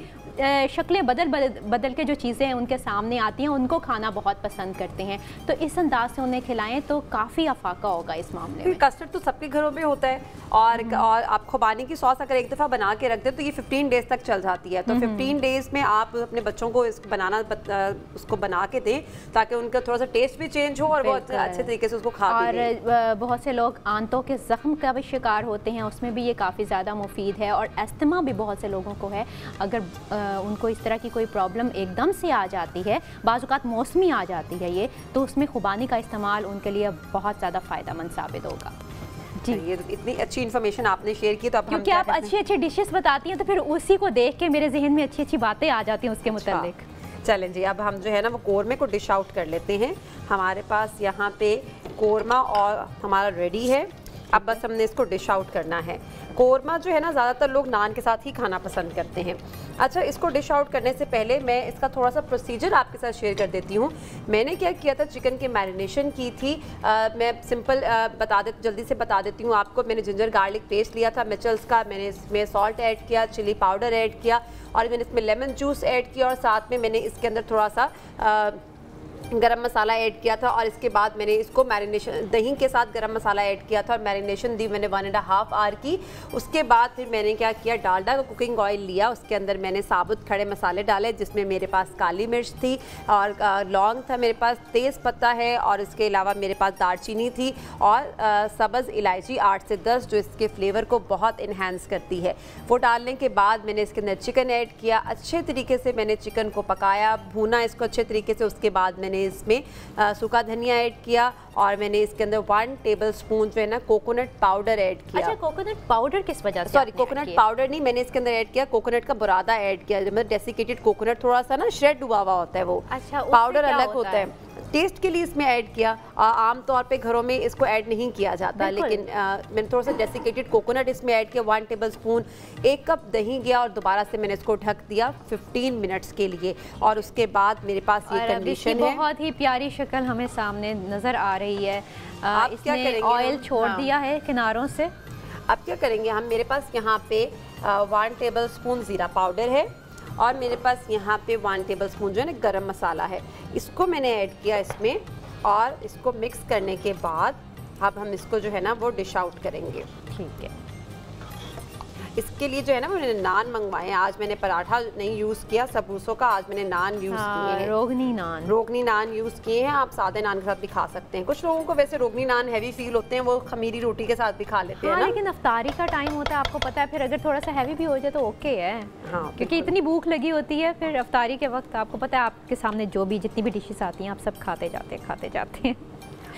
शक्लें बदल के जो चीज़ें हैं उनके सामने आती हैं, उनको खाना बहुत पसंद करते हैं, तो इस अंदाज से उन्हें खिलाएं तो काफ़ी अफाका होगा इस मामले में। कस्टर्ड तो सबके घरों में होता है, और आप खुबानी की सॉस अगर एक दफ़ा बना के रख दें तो ये 15 डेज़ तक चल जाती है। तो 15 डेज़ में आप अपने बच्चों को उसको बना के दें ताकि उनका थोड़ा सा टेस्ट भी चेंज हो और वो अच्छे तरीके से उसको खा भी लें। और बहुत से लोग आंतों के ज़ख्म का भी शिकार होते हैं, उसमें भी ये काफ़ी ज़्यादा मुफीद है। और एस्थमा भी बहुत से लोगों को है, अगर उनको इस तरह की कोई प्रॉब्लम एकदम से आ जाती है, बाज़ औक़ात मौसमी आ जाती है ये, तो उसमें खुबानी का इस्तेमाल उनके लिए बहुत ज़्यादा फ़ायदेमंद साबित होगा। जी, ये इतनी अच्छी इन्फॉर्मेशन आपने शेयर की, तो अब क्योंकि आप अच्छी अच्छी डिशेस बताती हैं तो फिर उसी को देख के मेरे जहन में अच्छी अच्छी बातें आ जाती हैं उसके मुताबिक। चलें जी, अब हम जो है ना वो कोरमे को डिश आउट कर लेते हैं। हमारे पास यहाँ पे قورمہ اور ہمارا ریڈی ہے. اب بس ہم نے اس کو ڈش آؤٹ کرنا ہے. قورمہ جو ہے نا زیادہ تر لوگ نان کے ساتھ ہی کھانا پسند کرتے ہیں. اچھا, اس کو ڈش آؤٹ کرنے سے پہلے میں اس کا تھوڑا سا پروسیجر آپ کے ساتھ شیئر کر دیتی ہوں. میں نے کیا کیا تھا, چکن کی میرینیشن کی تھی. میں سمپل جلدی سے بتا دیتی ہوں آپ کو. میں نے جنجر گارلک پیسٹ لیا تھا میچلز کا, میں نے اس میں سالٹ ایڈ کیا, چلی پاؤڈر ایڈ کیا, اور میں نے اس میں لیمن جوس ایڈ کیا, اور ساتھ میں نے اس کے اندر تھوڑا سا گرم مسالہ ایڈ کیا تھا. اور اس کے بعد میں نے اس کو میرینیشن دہی کے ساتھ گرم مسالہ ایڈ کیا تھا اور میرینیشن دی میں نے 1.5 آور کی. اس کے بعد پھر میں نے کیا کیا, ڈالڈا کا کوکنگ آئل لیا, اس کے اندر میں نے ثابت کھڑے مسالے ڈالے, جس میں میرے پاس کالی مرچ تھی اور لونگ تھا, میرے پاس تیز پتہ ہے, اور اس کے علاوہ میرے پاس دار چینی تھی, اور سبز الائچی 8 سے 10 جو اس کے فلیور کو بہت انہینس کرتی ہے. وہ ڈالنے کے بعد میں نے اس کے اندر چکن ایڈ کیا. اچھے طریقے سے میں نے چکن کو پکایا, بھونا اس کو اچھے طریقے سے. اس کے بعد میں نے اس میں سوکھا دھنیا ایڈ کیا, اور میں نے اس کے اندر 1 ٹیبل اسپون جو ہے نا کوکونٹ پاؤڈر ایڈ کیا. اچھا, کوکونٹ پاؤڈر کس وجہ سے؟ سوری, کوکونٹ پاؤڈر نہیں, میں نے اس کے اندر ایڈ کیا کوکونٹ کا برادہ ایڈ کیا. مطلب ڈیسیکیٹڈ کوکونٹ تھوڑا سا نا شریڈ ہوا ہوا ہوتا ہے, وہ پاؤڈر الگ ہوتا ہے. ٹیسٹ کے لیے اس میں ایڈ کیا. عام طور پہ گھروں میں اس کو ایڈ نہیں کیا جاتا, لیکن میں نے تھوڑا سا ڈیسیکیٹڈ کوکونٹ اس میں ایڈ کیا. 1 ٹیبل اسپون 1 کپ دہی گیا, اور دوبارہ سے میں نے اس کو ڈھک دیا 15 منٹس کے لیے. اور اس کے بعد میرے پاس یہ کنڈیشن ہے. بہت ہی پیاری شکل ہمیں سامنے نظر آ رہی ہے. آپ کیا کریں گے, آئل چھوڑ دیا ہے کناروں سے. اب کیا کریں گے ہم, میرے پاس یہاں پہ 1 ٹیبل اسپون زیرہ پاؤڈر ہے, اور میرے پاس یہاں پہ 1 ٹیبل اسپون جو ہے نا گرم مسالہ ہے. اس کو میں نے ایڈ کیا اس میں, اور اس کو مکس کرنے کے بعد اب ہم اس کو جو ہے نا وہ ڈش آؤٹ کریں گے. ٹھیک ہے. اس کے لیے جو ہے نا میں نے نان منگوائے ہیں. آج میں نے پراٹھا نہیں یوز کیا سبوسوں کا, آج میں نے نان یوز کیے ہیں, روگنی نان یوز کیے ہیں. آپ سادے نان کے ساتھ بھی کھا سکتے ہیں. کچھ لوگوں کو ویسے روگنی نان ہیوی فیل ہوتے ہیں, وہ خمیری روٹی کے ساتھ بھی کھا لیتے ہیں نا, لیکن افطاری کا ٹائم ہوتا ہے, آپ کو پتہ ہے, پھر اگر تھوڑا سا ہیوی بھی ہو جائے تو اوکے ہے, کیونکہ اتنی بھوک لگی ہوتی ہے. پھر افطاری کے وقت آپ کو پتہ ہے آپ کے سامنے جو بھی جتنی بھی ڈشز آتی ہیں آپ سب کھاتے جاتے ہیں.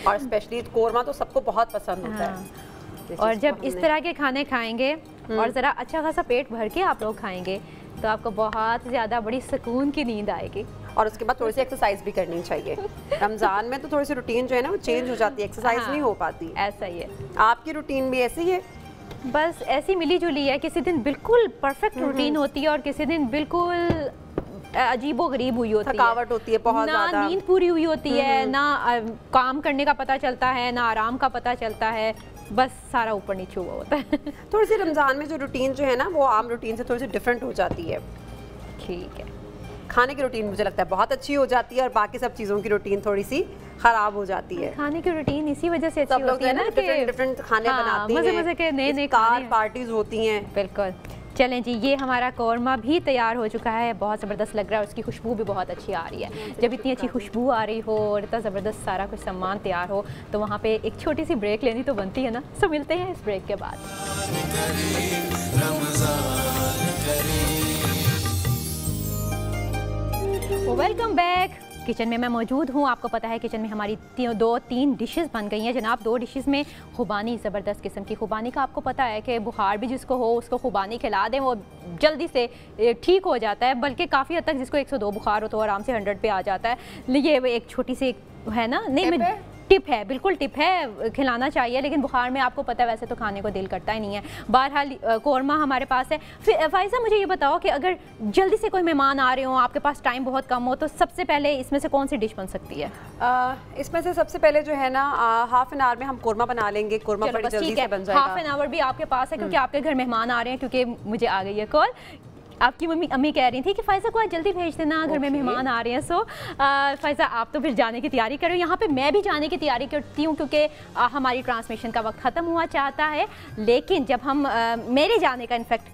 اور اسپیشلی قورمہ تو سب کو بہت پسند ہوتا ہے. اور جب اس طرح کے کھانے کھائیں گے اور ذرا اچھا خاصا پیٹ بھر کے آپ لوگ کھائیں گے تو آپ کو بہت زیادہ بڑی سکون کی نیند آئے گی. اور اس کے بعد تھوڑی سی ایکسرسائز بھی کرنی چاہیے. رمضان میں تو تھوڑی سی روٹین جو ہے نا وہ چینج ہو جاتی ہے, ایکسرسائز نہیں ہو پاتی. ایسا ہی ہے. آپ کی روٹین بھی ایسی ہے؟ بس ایسی ملی جلی ہے. کسی دن بالکل پرفیکٹ روٹین ہوتی ہے, اور کسی دن بالکل عجیب و غریب ہوئی ہوتی ہے, تھکاوٹ ہوتی ہے بہت زیادہ, نہ نیند پوری ہوئی ہوتی ہے, نہ کام کرنے کا پتہ چلتا ہے, نہ آرام کا پتہ چلتا ہے, بس سارا اوپر نیچے ہوا ہوتا ہے. تھوڑی سی رمضان میں جو روٹین جو ہے نا وہ عام روٹین سے تھوڑی سی ڈفرینٹ ہو جاتی ہے. ٹھیک ہے. کھانے کی روٹین مجھے لگتا ہے بہت اچھی ہو جاتی ہے, اور باقی سب چیزوں کی روٹین تھوڑی سی خراب ہو جاتی ہے. کھانے کی روٹین اسی وجہ سے اچھی ہوتی ہے نا کہ ڈفرینٹ کھانے بناتے ہیں, مزے مزے کے نئے نئے پارٹیز ہوتی ہیں. بالکل. چلیں جی, یہ ہمارا قورمہ بھی تیار ہو چکا ہے, بہت زبردست لگ رہا ہے, اس کی خوشبو بھی بہت اچھی آ رہی ہے. جب اتنی اچھی خوشبو آ رہی ہو اور اتنا زبردست سارا کچھ سامان تیار ہو تو وہاں پہ ایک چھوٹی سی بریک لینی تو بنتی ہے نا. سو ملتے ہیں اس بریک کے بعد. Welcome back. کچن میں موجود ہوں. آپ کو پتہ ہے کچن میں ہماری 2-3 ڈشز بن گئی ہیں جناب. 2 ڈشز میں خوبانی, زبردست قسم کی خوبانی کا آپ کو پتہ ہے کہ بخار بھی جس کو ہو اس کو خوبانی کھلا دیں وہ جلدی سے ٹھیک ہو جاتا ہے, بلکہ کافی حد تک جس کو 102 بخار ہو تو آرام سے 100 پہ آ جاتا ہے. یہ ایک چھوٹی سی ہے نا, نہیں ٹپ ہے, بالکل ٹپ ہے, کھلانا چاہیے, لیکن بخار میں آپ کو پتہ ہے ویسے تو کھانے کو دل کرتا ہی نہیں ہے. بہرحال قورمہ ہمارے پاس ہے. فائزہ مجھے یہ بتاؤ کہ اگر جلدی سے کوئی مہمان آ رہے ہوں, آپ کے پاس ٹائم بہت کم ہو, تو سب سے پہلے اس میں سے کون سی ڈش بن سکتی ہے؟ اس میں سے سب سے پہلے جو ہے نا ہاف این آور میں ہم قورمہ بنا لیں گے. قورمہ بڑی جلدی سے بن جائے گا. ہاف این آور بھی آپ کے پاس ہے کیونکہ آپ کے گھر مہمان آ رہے ہیں, کیونکہ مجھے آ گئی ہے کال. آپ کی امی کہہ رہی تھی کہ فائزہ کو آج جلدی بھیج دینا, گھر میں مہمان آ رہے ہیں. سو فائزہ آپ تو پھر جانے کی تیاری کر رہے ہو, یہاں پہ میں بھی جانے کی تیاری کرتی ہوں کیونکہ ہماری ٹرانسمیشن کا وقت ختم ہوا چاہتا ہے. لیکن جب ہم میرے جانے کا انفیکٹ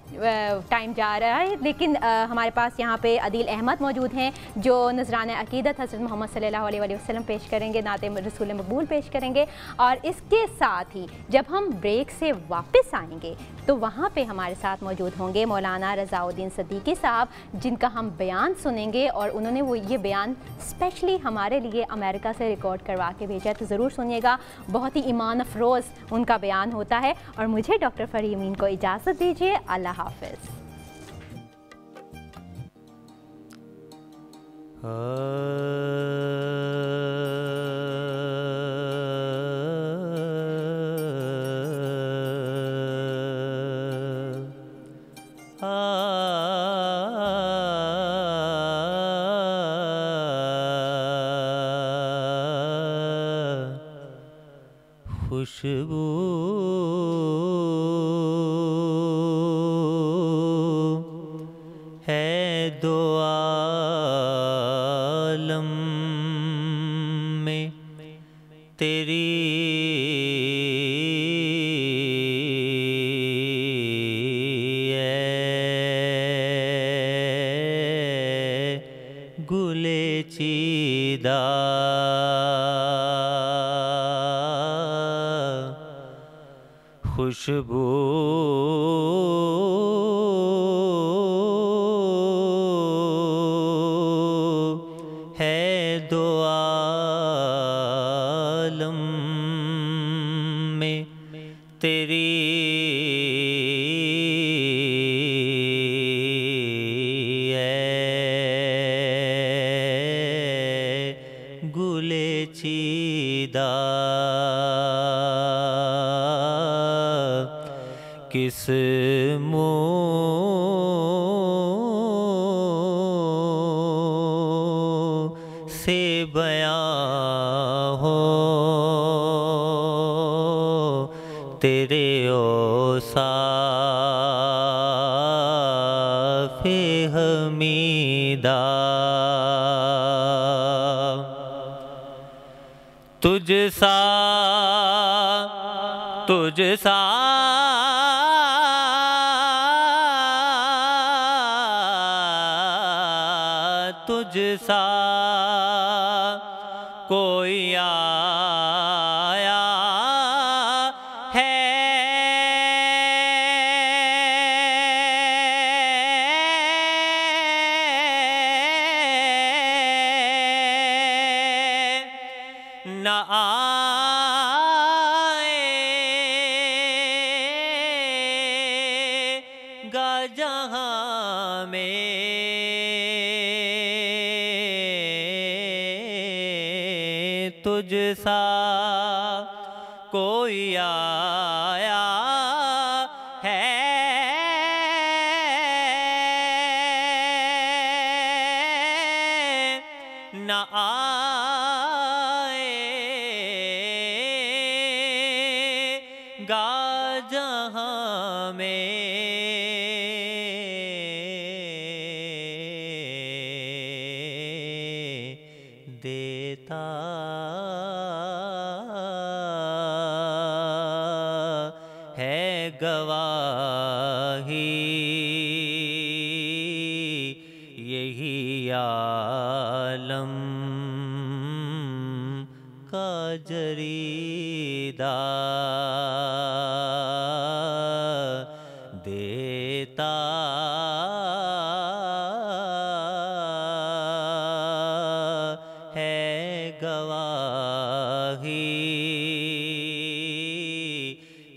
ٹائم جا رہا ہے, لیکن ہمارے پاس یہاں پہ عدیل احمد موجود ہیں جو نذران عقیدت حضرت محمد صلی اللہ علیہ وسلم پیش کریں گے, نعت رسول مقبول پیش کریں گے. اور اس کے ساتھ ہی جب ہم بریک سے واپس آئیں گے تو وہاں پہ ہمارے ساتھ موجود ہوں گے مولانا رضا الدین صدیقی صاحب, جن کا ہم بیان سنیں گے, اور انہوں نے یہ بیان اسپیشلی ہمارے لیے امریکہ سے ریکارڈ کروا کے بھیجا ہے, تو ضرور سنیے گا. بہت ہی ایمان افروز ان کا بیان ہوتا ہے. اور مجھے ڈاکٹر فرحی امین کو اجازت دیجیے. اللہ حافظ. خوشبو ہے دو عالم میں تیری گلے چیدہ خوشبو ہے دو عالم میں تیری گلے چیدہ کس منہ سے بیان ہو تیرے اوصاف حمیدہ تجھ سا کوئی آیا ہے نہ آئے گا جہاں میں تجھ سا کوئی آیا ہے نہ آئے گا جہاں میں دیتا ہے گواہی یہی عالم کا جریدہ دیتا ہے گواہی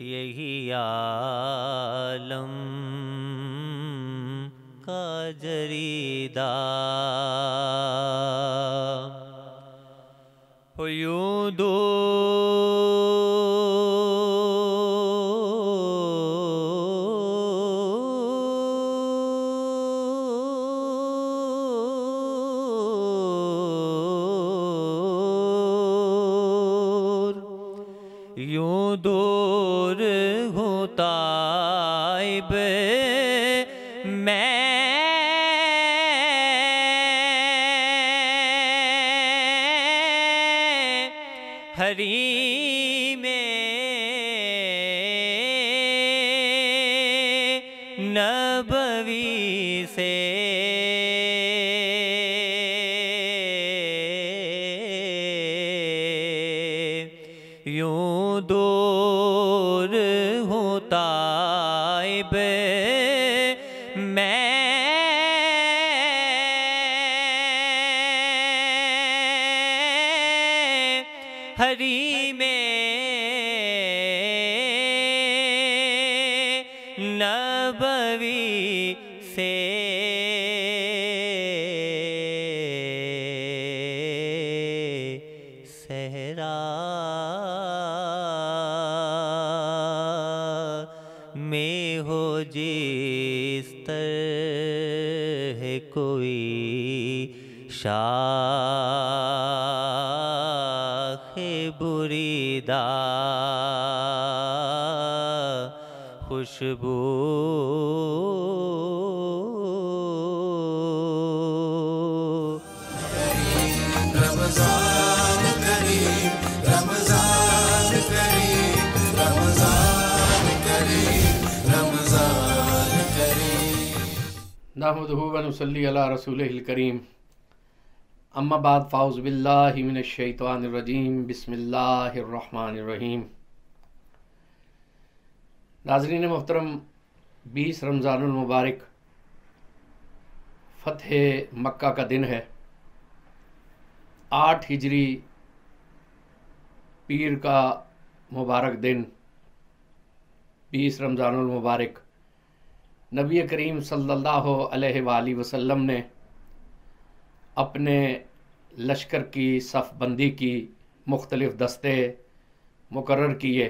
یہی عالم کا جریدہ یوں دور ہوں طائب میں حریم نبوی سے یوں دور ہوں طائب میں حریم نبوی سے صحرا میں ہو جس طرح کوئی شاخ بری فدا خوشبو نحمدہ و نصلی علی رسولہ الکریم اما بعد فاعوذ باللہ من الشیطان الرجیم بسم اللہ الرحمن الرحیم۔ ناظرین محترم، 20 رمضان المبارک فتح مکہ کا دن ہے، 8 ہجری پیر کا مبارک دن 20 رمضان المبارک نبی کریم صلی اللہ علیہ وآلہ وسلم نے اپنے لشکر کی صف بندی کی، مختلف دستے مقرر کیے،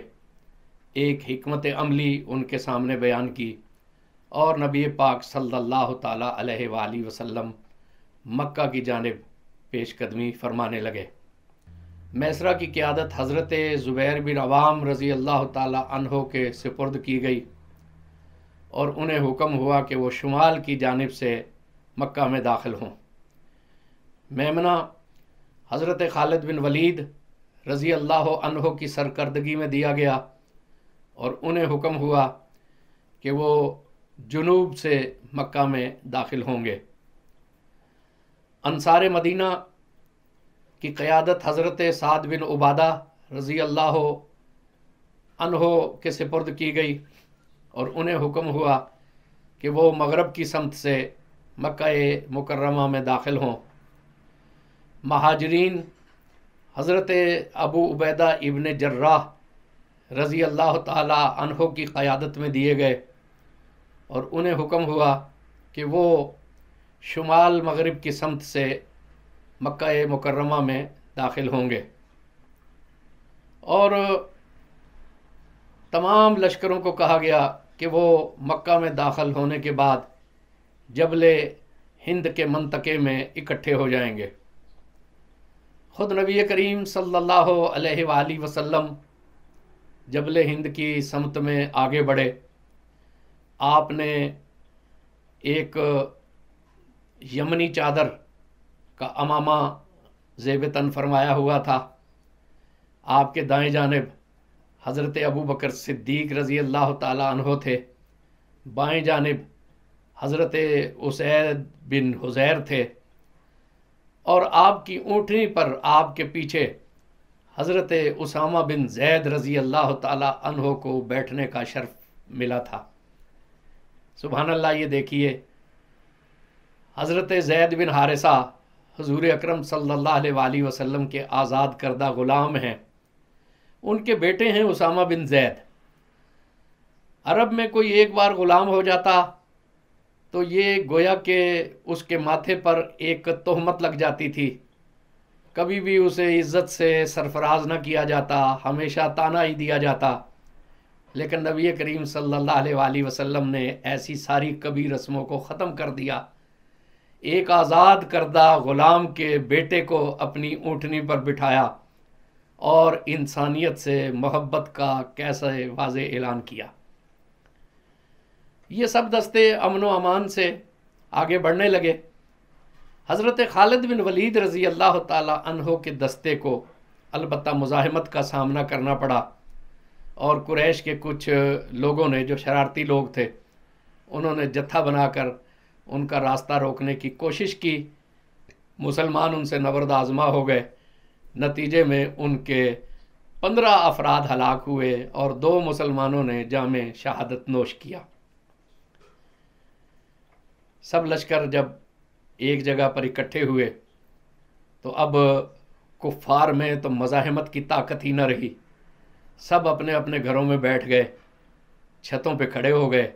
ایک حکمت عملی ان کے سامنے بیان کی اور نبی پاک صلی اللہ تعالیٰ علیہ وآلہ وسلم مکہ کی جانب پیش قدمی فرمانے لگے۔ میسرہ کی قیادت حضرت زبیر بن عوام رضی اللہ تعالیٰ عنہ کے سپرد کی گئی اور انہیں حکم ہوا کہ وہ شمال کی جانب سے مکہ میں داخل ہوں۔ میمنہ حضرت خالد بن ولید رضی اللہ عنہ کی سرکردگی میں دیا گیا اور انہیں حکم ہوا کہ وہ جنوب سے مکہ میں داخل ہوں گے۔ انصار مدینہ کی قیادت حضرت سعد بن عبادہ رضی اللہ عنہ کے سپرد کی گئی اور انہیں حکم ہوا کہ وہ مغرب کی سمت سے مکہ مکرمہ میں داخل ہوں۔ مہاجرین حضرت ابو عبیدہ ابن جراح رضی اللہ تعالی عنہ کی قیادت میں دیے گئے اور انہیں حکم ہوا کہ وہ شمال مغرب کی سمت سے مکہ مکرمہ میں داخل ہوں گے، اور تمام لشکروں کو کہا گیا کہ وہ مکہ میں داخل ہونے کے بعد جبل ہند کے منطقے میں اکٹھے ہو جائیں گے۔ خود نبی کریم صلی اللہ علیہ وآلہ وسلم جبل ہند کی سمت میں آگے بڑھے۔ آپ نے ایک یمنی چادر کا امامہ زیب تن فرمایا ہوا تھا، آپ کے دائیں جانب حضرت ابو بکر صدیق رضی اللہ تعالیٰ عنہ تھے، بائیں جانب حضرت اسید بن حضیر تھے، اور آپ کی اونٹنی پر آپ کے پیچھے حضرت اسامہ بن زید رضی اللہ تعالیٰ عنہ کو بیٹھنے کا شرف ملا تھا۔ سبحان اللہ، یہ دیکھیے حضرت زید بن حارثہ حضور اکرم صلی اللہ علیہ وآلہ وسلم کے آزاد کردہ غلام ہیں، ان کے بیٹے ہیں اسامہ بن زید۔ عرب میں کوئی ایک بار غلام ہو جاتا تو یہ گویا کہ اس کے ماتھے پر ایک تہمت لگ جاتی تھی، کبھی بھی اسے عزت سے سرفراز نہ کیا جاتا، ہمیشہ طعنہ ہی دیا جاتا۔ لیکن نبی کریم صلی اللہ علیہ وآلہ وسلم نے ایسی ساری کبھی رسموں کو ختم کر دیا، ایک آزاد کردہ غلام کے بیٹے کو اپنی اونٹنی پر بٹھایا اور انسانیت سے محبت کا کیسے واضح اعلان کیا۔ یہ سب دستے امن و امان سے آگے بڑھنے لگے۔ حضرت خالد بن ولید رضی اللہ تعالی عنہ کے دستے کو البتہ مزاحمت کا سامنا کرنا پڑا، اور قریش کے کچھ لوگوں نے جو شرارتی لوگ تھے انہوں نے جتھا بنا کر ان کا راستہ روکنے کی کوشش کی۔ مسلمان ان سے نبرد آزما ہو گئے، نتیجے میں ان کے 15 افراد ہلاک ہوئے اور 2 مسلمانوں نے جام شہادت نوش کیا۔ سب لشکر جب ایک جگہ پر اکٹھے ہوئے تو اب کفار میں تو مزاحمت کی طاقت ہی نہ رہی، سب اپنے اپنے گھروں میں بیٹھ گئے، چھتوں پہ کھڑے ہو گئے،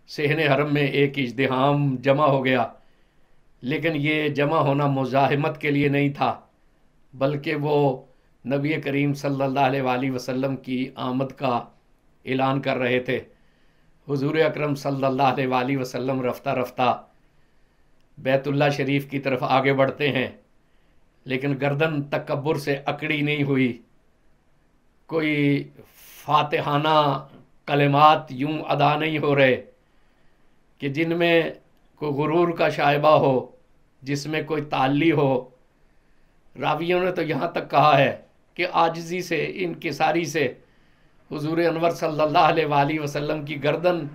صحن حرم میں ایک ازدحام جمع ہو گیا۔ لیکن یہ جمع ہونا مزاحمت کے لیے نہیں تھا، بلکہ وہ نبی کریم صلی اللہ علیہ وآلہ وسلم کی آمد کا اعلان کر رہے تھے۔ حضور اکرم صلی اللہ علیہ وآلہ وسلم رفتہ رفتہ بیت اللہ شریف کی طرف آگے بڑھتے ہیں، لیکن گردن تکبر سے اکڑی نہیں ہوئی۔ कोई फातिहाना कलिमात यूं अदा नहीं हो रहे कि जिनमें कोई गुरूर का शायबा हो, जिसमें कोई ताल्ली हो। रावियों ने तो यहाँ तक कहा है कि आजिज़ी से, इनकिसारी से हुजूर अनवर सल्लल्लाहु अलैहि वसल्लम की गर्दन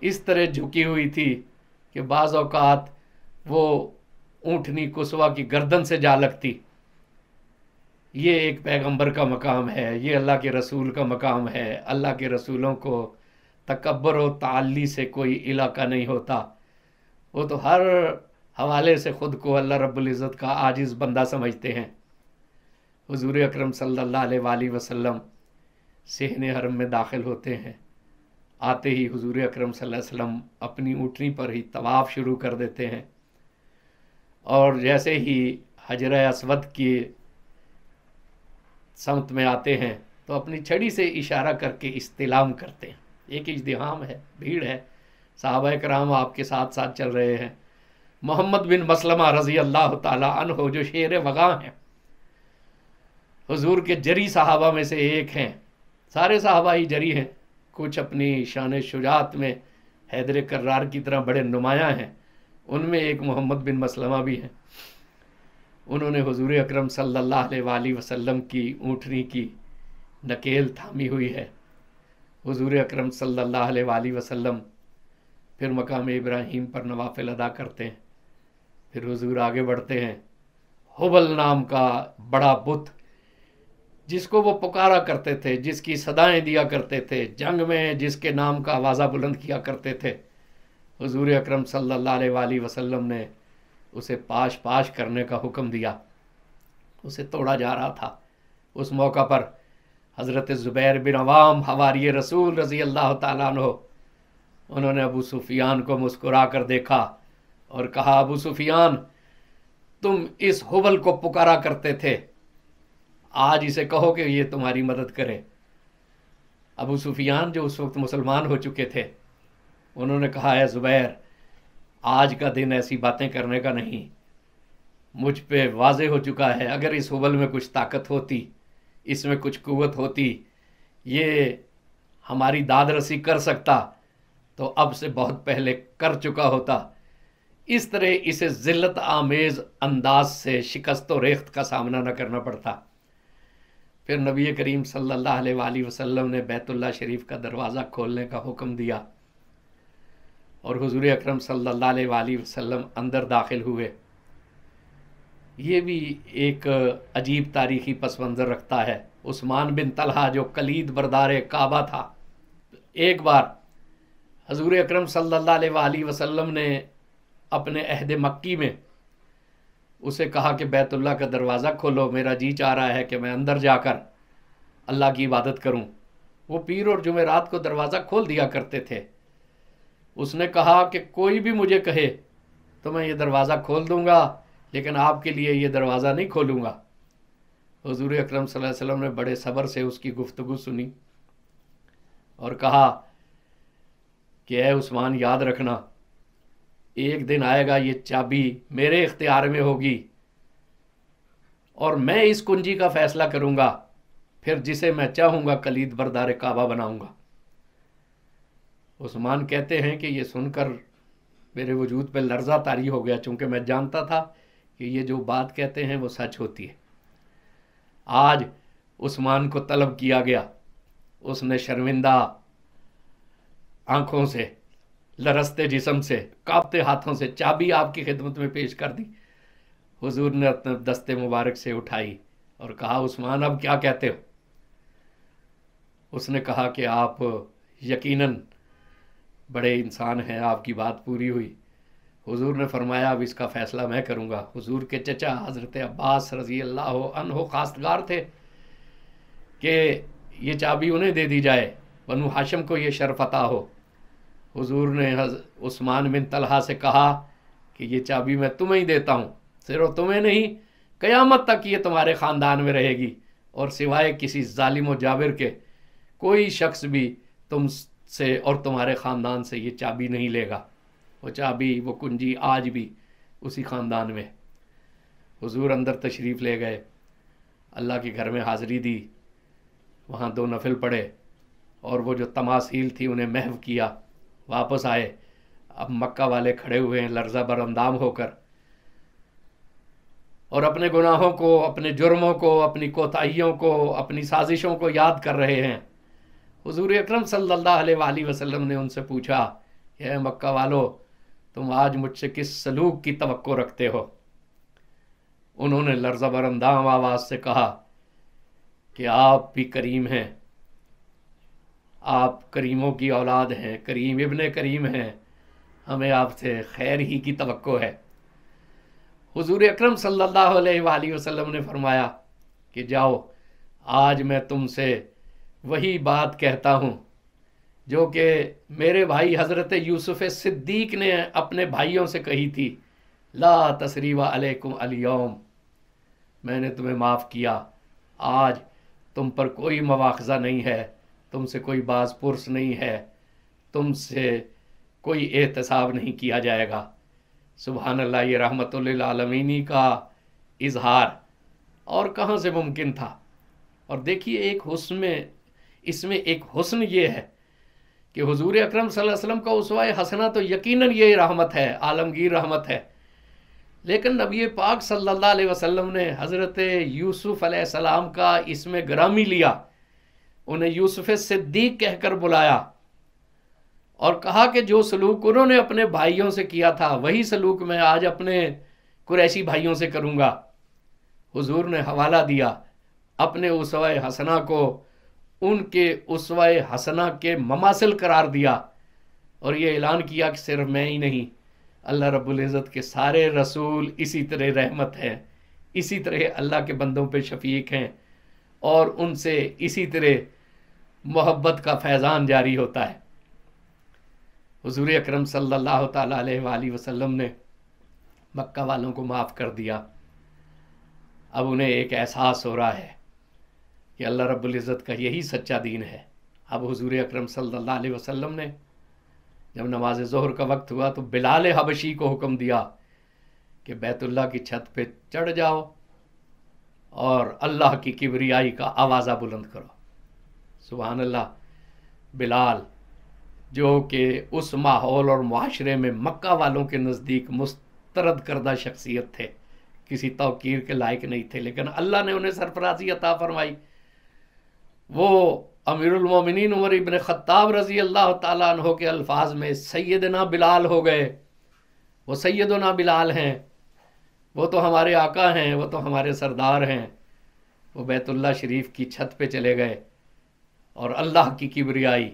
इस तरह झुकी हुई थी कि बाज़ औक़ात वो ऊँटनी कुसवा की गर्दन से जा लगती। ये एक पैगंबर का मकाम है, ये अल्लाह के रसूल का मकाम है। अल्लाह के रसूलों को तकब्बर व ताल्ली से कोई इलाका नहीं होता। वो तो हर हवाले से ख़ुद को अल्लाह रब्बुल इज़्ज़त का आजिज़ बंदा समझते हैं। हुजूर अकरम सल्लल्लाहु अलैहि वसल्लम सेहने हरम में दाखिल होते हैं। आते ही हुजूर अकरम सल्लल्लाहु अलैहि वसल्लम अपनी ऊँटनी पर ही तवाफ़ शुरू कर देते हैं और जैसे ही हजर अस्वद की समत में आते हैं तो अपनी छड़ी से इशारा करके इस्तिलाम करते हैं। एक इज्तिहाम है, भीड़ है, सहाबा कराम आपके साथ साथ चल रहे हैं। मोहम्मद बिन मसलमा रज़ी अल्लाह ताला अन्हो जो शेर वगा हैं, हुजूर के जरी सहाबा में से एक हैं। सारे सहाबा ही जरी हैं, कुछ अपनी शान शुजात में हैदर कर्रार की तरह बड़े नुमायाँ हैं, उनमें एक मोहम्मद बिन मसलमा भी हैं। उन्होंने हुजूर अकरम सल्लल्लाहु अलैहि वसल्लम की ऊँटनी की नकेल थामी हुई है। हुजूर अकरम सल्लल्लाहु अलैहि वसल्लम फिर मकाम इब्राहीम पर नवाफिल अदा करते हैं। फिर हुजूर आगे बढ़ते हैं। हुबल नाम का बड़ा बुत जिसको वो पुकारा करते थे, जिसकी सदाएं दिया करते थे, जंग में जिसके नाम का आवाज़ा बुलंद किया करते थे, हुजूर अकरम सल्लल्लाहु अलैहि वसल्लम ने उसे पाश पाश करने का हुक्म दिया। उसे तोड़ा जा रहा था। उस मौका पर हज़रत ज़ुबैर बिन अवाम हवारी रसूल रज़ी अल्लाह ताला अन्हु, उन्होंने अबू सुफियान को मुस्कुरा कर देखा और कहा, अबू सुफियान तुम इस हुबल को पुकारा करते थे, आज इसे कहो कि ये तुम्हारी मदद करे। अबू सुफियान जो उस वक्त मुसलमान हो चुके थे, उन्होंने कहा, है ज़ुबैर आज का दिन ऐसी बातें करने का नहीं, मुझ पे वाज़े हो चुका है, अगर इस हुबल में कुछ ताकत होती, इसमें कुछ कुव्वत होती, ये हमारी दाद रसी कर सकता तो अब से बहुत पहले कर चुका होता। इस तरह इसे ज़िल्लत आमेज़ अंदाज से शिकस्त व रेख्त का सामना न करना पड़ता। फिर नबी करीम सल्लल्लाहु अलैहि वसल्लम ने बैतुल्लाह शरीफ का दरवाज़ा खोलने का हुक्म दिया और हुजूर अकरम सल्लल्लाहु अलैहि वसल्लम अंदर दाखिल हुए। ये भी एक अजीब तारीख़ी पस मंज़र रखता है। उस्मान बिन तलहा जो कलीद बरदार काबा था, एक बार हुजूर अकरम सल्लल्लाहु अलैहि वसल्लम ने अपने अहद मक्की में उसे कहा कि बैतुल्लाह का दरवाज़ा खोलो, मेरा जी चाह रहा है कि मैं अंदर जाकर अल्लाह की इबादत करूं। वो पीर और जुमेरात को दरवाज़ा खोल दिया करते थे। उसने कहा कि कोई भी मुझे कहे तो मैं ये दरवाज़ा खोल दूंगा, लेकिन आपके लिए ये दरवाज़ा नहीं खोलूँगा। हुजूर अकरम सल्लल्लाहु अलैहि वसल्लम ने बड़े सब्र से उसकी गुफ्तगू सुनी और कहा कि ऐ उस्मान, याद रखना, एक दिन आएगा ये चाबी मेरे इख्तियार में होगी और मैं इस कुंजी का फ़ैसला करूँगा, फिर जिसे मैं चाहूँगा कलीद बरदार काबा बनाऊँगा। उस्मान कहते हैं कि ये सुनकर मेरे वजूद पे लर्ज़ा तारी हो गया, चूँकि मैं जानता था कि ये जो बात कहते हैं वो सच होती है। आज उस्मान को तलब किया गया। उसने शर्मिंदा आँखों से, लरसते जिस्म से, कांपते हाथों से चाबी आपकी खिदमत में पेश कर दी। हुजूर ने अपने दस्ते मुबारक से उठाई और कहा, उस्मान अब क्या कहते हो? उसने कहा कि आप यकीनन बड़े इंसान हैं, आपकी बात पूरी हुई। हुजूर ने फरमाया, अब इसका फ़ैसला मैं करूँगा। हुजूर के चचा हज़रत अब्बास रज़ी अल्लाह अन्हो खास्तगार थे कि ये चाबी उन्हें दे दी जाए, बनु हाशिम को ये शर्फ अता हो। हुजूर ने उस्मान बिन तलहा से कहा कि ये चाबी मैं तुम्हें ही देता हूँ, सिर्फ तुम्हें नहीं, क़यामत तक ये तुम्हारे ख़ानदान में रहेगी और सिवाय किसी ज़ालिम व जाबिर के कोई शख्स भी तुमसे और तुम्हारे ख़ानदान से ये चाबी नहीं लेगा। वो चाबी, वो कुंजी आज भी उसी ख़ानदान में। हुजूर अंदर तशरीफ़ ले गए, अल्लाह के घर में हाज़िरी दी। वहाँ 2 नफिल पढ़े और वो जो तमासील थी उन्हें महव किया, वापस आए। अब मक्का वाले खड़े हुए हैं लर्जा बरअंदाम होकर और अपने गुनाहों को, अपने जुर्मों को, अपनी कोताहियों को, अपनी साजिशों को याद कर रहे हैं। हुजूर अकरम सल्लल्लाहु अलैहि वसल्लम ने उनसे पूछा, ये मक्का वालों, तुम आज मुझसे किस सलूक की तवक्को रखते हो? उन्होंने लर्ज़ा बरअंदाम आवाज़ से कहा कि आप भी करीम हैं, आप करीमों की औलाद हैं, करीम इब्ने करीम हैं, हमें आपसे खैर ही की तवक्को है। हुजूर अकरम सल्लल्लाहु अलैहि वसल्लम ने फरमाया कि जाओ, आज मैं तुमसे वही बात कहता हूँ जो कि मेरे भाई हज़रत यूसुफ़ सिद्दीक़ ने अपने भाइयों से कही थी, ला तसरीवा अलैकुम अल-यौम, मैंने तुम्हें माफ़ किया, आज तुम पर कोई मवाख़ज़ा नहीं है, तुमसे कोई बाज़ पुरस नहीं है, तुमसे कोई एहतसाब नहीं किया जाएगा। सुबहान अल्लाह, ये रहमतुल लिल आलमीन का इजहार और कहाँ से मुमकिन था। और देखिए एक हुस्न, इसमें एक हुस्न ये है कि हुजूर अकरम सल्लल्लाहु अलैहि वसल्लम का उसवा हसना तो यकीनन ये रहमत है, आलमगीर रहमत है, लेकिन नबी पाक सल्लल्लाहु अलैहि वसल्लम ने हज़रत यूसुफ़ अलैहिस्सलाम का इसमें ग्रामी लिया, उन्हें यूसुफ़ सिद्दीक़ कहकर बुलाया और कहा कि जो सलूक उन्होंने अपने भाइयों से किया था वही सलूक मैं आज अपने कुरैशी भाइयों से करूँगा। हुजूर ने हवाला दिया अपने उसवा हसना को, उनके उसवा हसना के ममासिल करार दिया और ये ऐलान किया कि सिर्फ मैं ही नहीं, अल्लाह रब्बुल इज़्ज़त के सारे रसूल इसी तरह रहमत हैं, इसी तरह अल्लाह के बंदों पे शफीक हैं और उनसे इसी तरह मोहब्बत का फैज़ान जारी होता है। हुजूर अकरम सल्लल्लाहु ताला अलैहि वसल्लम ने मक्का वालों को माफ़ कर दिया। अब उन्हें एक एहसास हो रहा है कि अल्लाह रब्बुल इज़्ज़त का यही सच्चा दीन है। अब हुजूर अकरम सल्लल्लाहु अलैहि वसल्लम ने जब नमाज ज़ोहर का वक्त हुआ तो बिलाल हबशी को हुक्म दिया कि बैतुल्लाह की छत पे चढ़ जाओ और अल्लाह की किबरियाई का आवाज़ा बुलंद करो। सुभान अल्लाह, बिलाल जो कि उस माहौल और मुआशरे में मक्का वालों के नज़दीक मुस्तरद करदा शख्सियत थे, किसी तौकीर के लायक नहीं थे, लेकिन अल्लाह ने उन्हें सरफराजी अता फरमाई। वो अमीरुल मोमिनीन उमर इब्न ख़त्ताब रज़ी अल्लाह ताला अन्हो के अल्फाज में सैयदना बिलाल हो गए। वो सैयदना बिलाल हैं, वो तो हमारे आका हैं, वो तो हमारे सरदार हैं। वो बैतुल्लाह शरीफ की छत पे चले गए और अल्लाह की किबरियाई,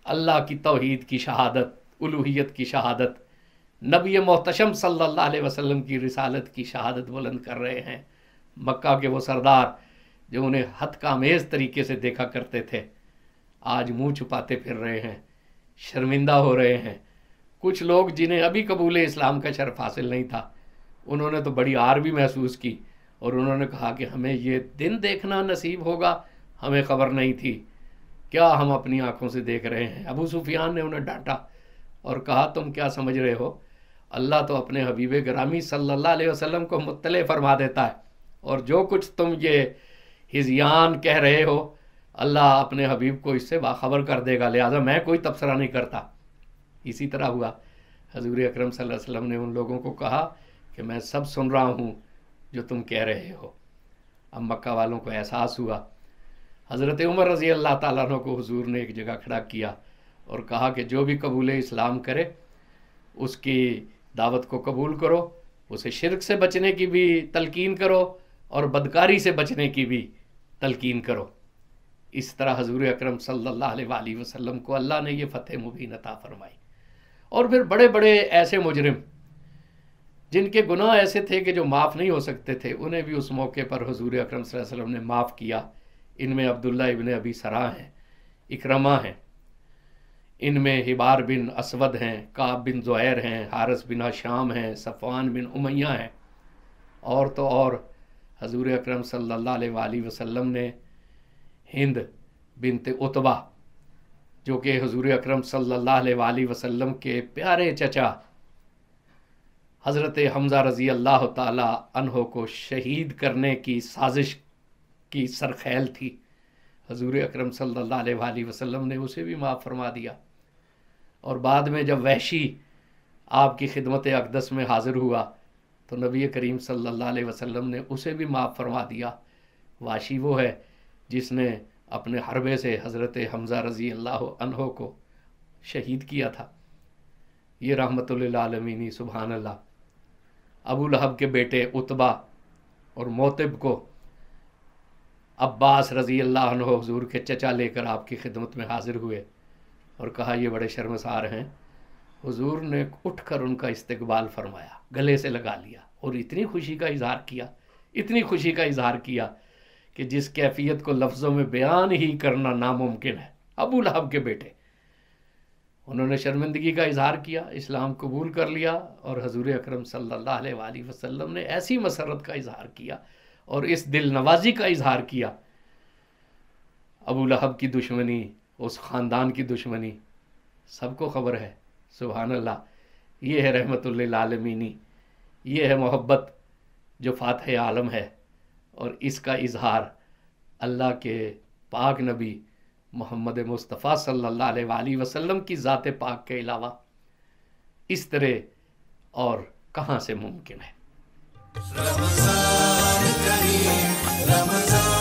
अल्लाह की तौहीद की शहादत, उलूहियत की शहादत, नबी मोहतशम सल्लल्लाहु अलैहि वसल्लम की रिसालत की शहादत बुलंद कर रहे हैं। मक्का के वो सरदार जो उन्हें हद कामेज़ तरीके से देखा करते थे, आज मुंह छुपाते फिर रहे हैं, शर्मिंदा हो रहे हैं। कुछ लोग जिन्हें अभी कबूल इस्लाम का शर्फ हासिल नहीं था, उन्होंने तो बड़ी आर भी महसूस की और उन्होंने कहा कि हमें ये दिन देखना नसीब होगा, हमें ख़बर नहीं थी, क्या हम अपनी आंखों से देख रहे हैं। अबू सुफियान ने उन्हें डांटा और कहा, तुम क्या समझ रहे हो, अल्लाह तो अपने हबीब ग्रामी सल्लल्लाहु अलैहि वसल्लम को मुत्तले फरमा देता है, और जो कुछ तुम ये हिज़यान कह रहे हो अल्लाह अपने हबीब को इससे बाखबर कर देगा, लिहाजा मैं कोई तबसरा नहीं करता। इसी तरह हुआ, हजूर अकरम सल्लल्लाहु अलैहि वसल्लम ने उन लोगों को कहा कि मैं सब सुन रहा हूँ जो तुम कह रहे हो। अब मक्का वालों को एहसास हुआ। हज़रत उमर रज़ी अल्लाह ताला अन्हु को हुजूर ने एक जगह खड़ा किया और कहा कि जो भी कबूल इस्लाम करे उसकी दावत को कबूल करो, उसे शिरक से बचने की भी तलकीन करो और बदकारी से बचने की भी तलकीन करो। इस तरह हजूर अकरम सल्लल्लाहु अलैहि वसल्लम को अल्लाह ने ये फ़तह मुबीन अता फरमाई। और फिर बड़े बड़े ऐसे मुजरिम जिनके गुनाह ऐसे थे कि जो माफ़ नहीं हो सकते थे, उन्हें भी उस मौके पर हजूर अकरम सल्लल्लाहु अलैहि वसल्लम ने माफ़ किया। इनमें अब्दुल्ला इब्न अबी सरा हैं, इकरमा हैं, इनमें हिबार बिन असवद हैं, काब बिन ज़ुहैर हैं, हारिस बिन हशाम हैं, सफ़वान बिन उमैया हैं। और तो और हजूर अकरम सल्लल्लाहु अलैहि वसल्लम ने हिंद बिनत उतबा जो कि हजूर अकरम सल्लल्लाहु अलैहि वसल्लम के प्यारे चचा हज़रत हमज़ा रज़ी अल्लाह ताला अन्हो को शहीद करने की साजिश की सरखैल थी। حضور اکرم صلی اللہ علیہ وسلم نے اسے بھی معاف فرما دیا، اور بعد میں جب وحشی آپ کی خدمت اقدس میں حاضر ہوا تو نبی کریم صلی اللہ علیہ وسلم نے اسے بھی معاف فرما دیا۔ وحشی وہ ہے جس نے اپنے حربے سے حضرت حمزہ رضی اللہ عنہ کو شہید کیا تھا۔ یہ رحمت للعالمین، سبحان اللہ۔ ابو لہب کے بیٹے عتبہ اور موتب کو عباس رضی اللہ عنہ حضور کے چچا لے کر آپ کی خدمت میں حاضر ہوئے اور کہا یہ بڑے شرمسار ہیں۔ حضور نے اٹھ کر ان کا استقبال فرمایا، گلے سے لگا لیا اور اتنی خوشی کا اظہار کیا، اتنی خوشی کا اظہار کیا کہ جس کیفیت کو لفظوں میں بیان ہی کرنا ناممکن ہے۔ ابو لہب کے بیٹے، انہوں نے شرمندگی کا اظہار کیا، اسلام قبول کر لیا، اور حضور اکرم صلی اللہ علیہ وآلہ وسلم نے ایسی مسرت کا اظہار کیا اور اس دل نوازی کا اظہار کیا۔ ابو لہب کی دشمنی، اس خاندان کی دشمنی سب کو خبر ہے، سبحان اللہ۔ یہ ہے رحمت للعالمین، یہ ہے محبت جو فاتح عالم ہے، اور اس کا اظہار اللہ کے پاک نبی محمد مصطفیٰ صلی اللہ علیہ وآلہ وسلم کی ذات پاک کے علاوہ اس طرح اور کہاں سے ممکن ہے؟ رمضان کریم، رمضان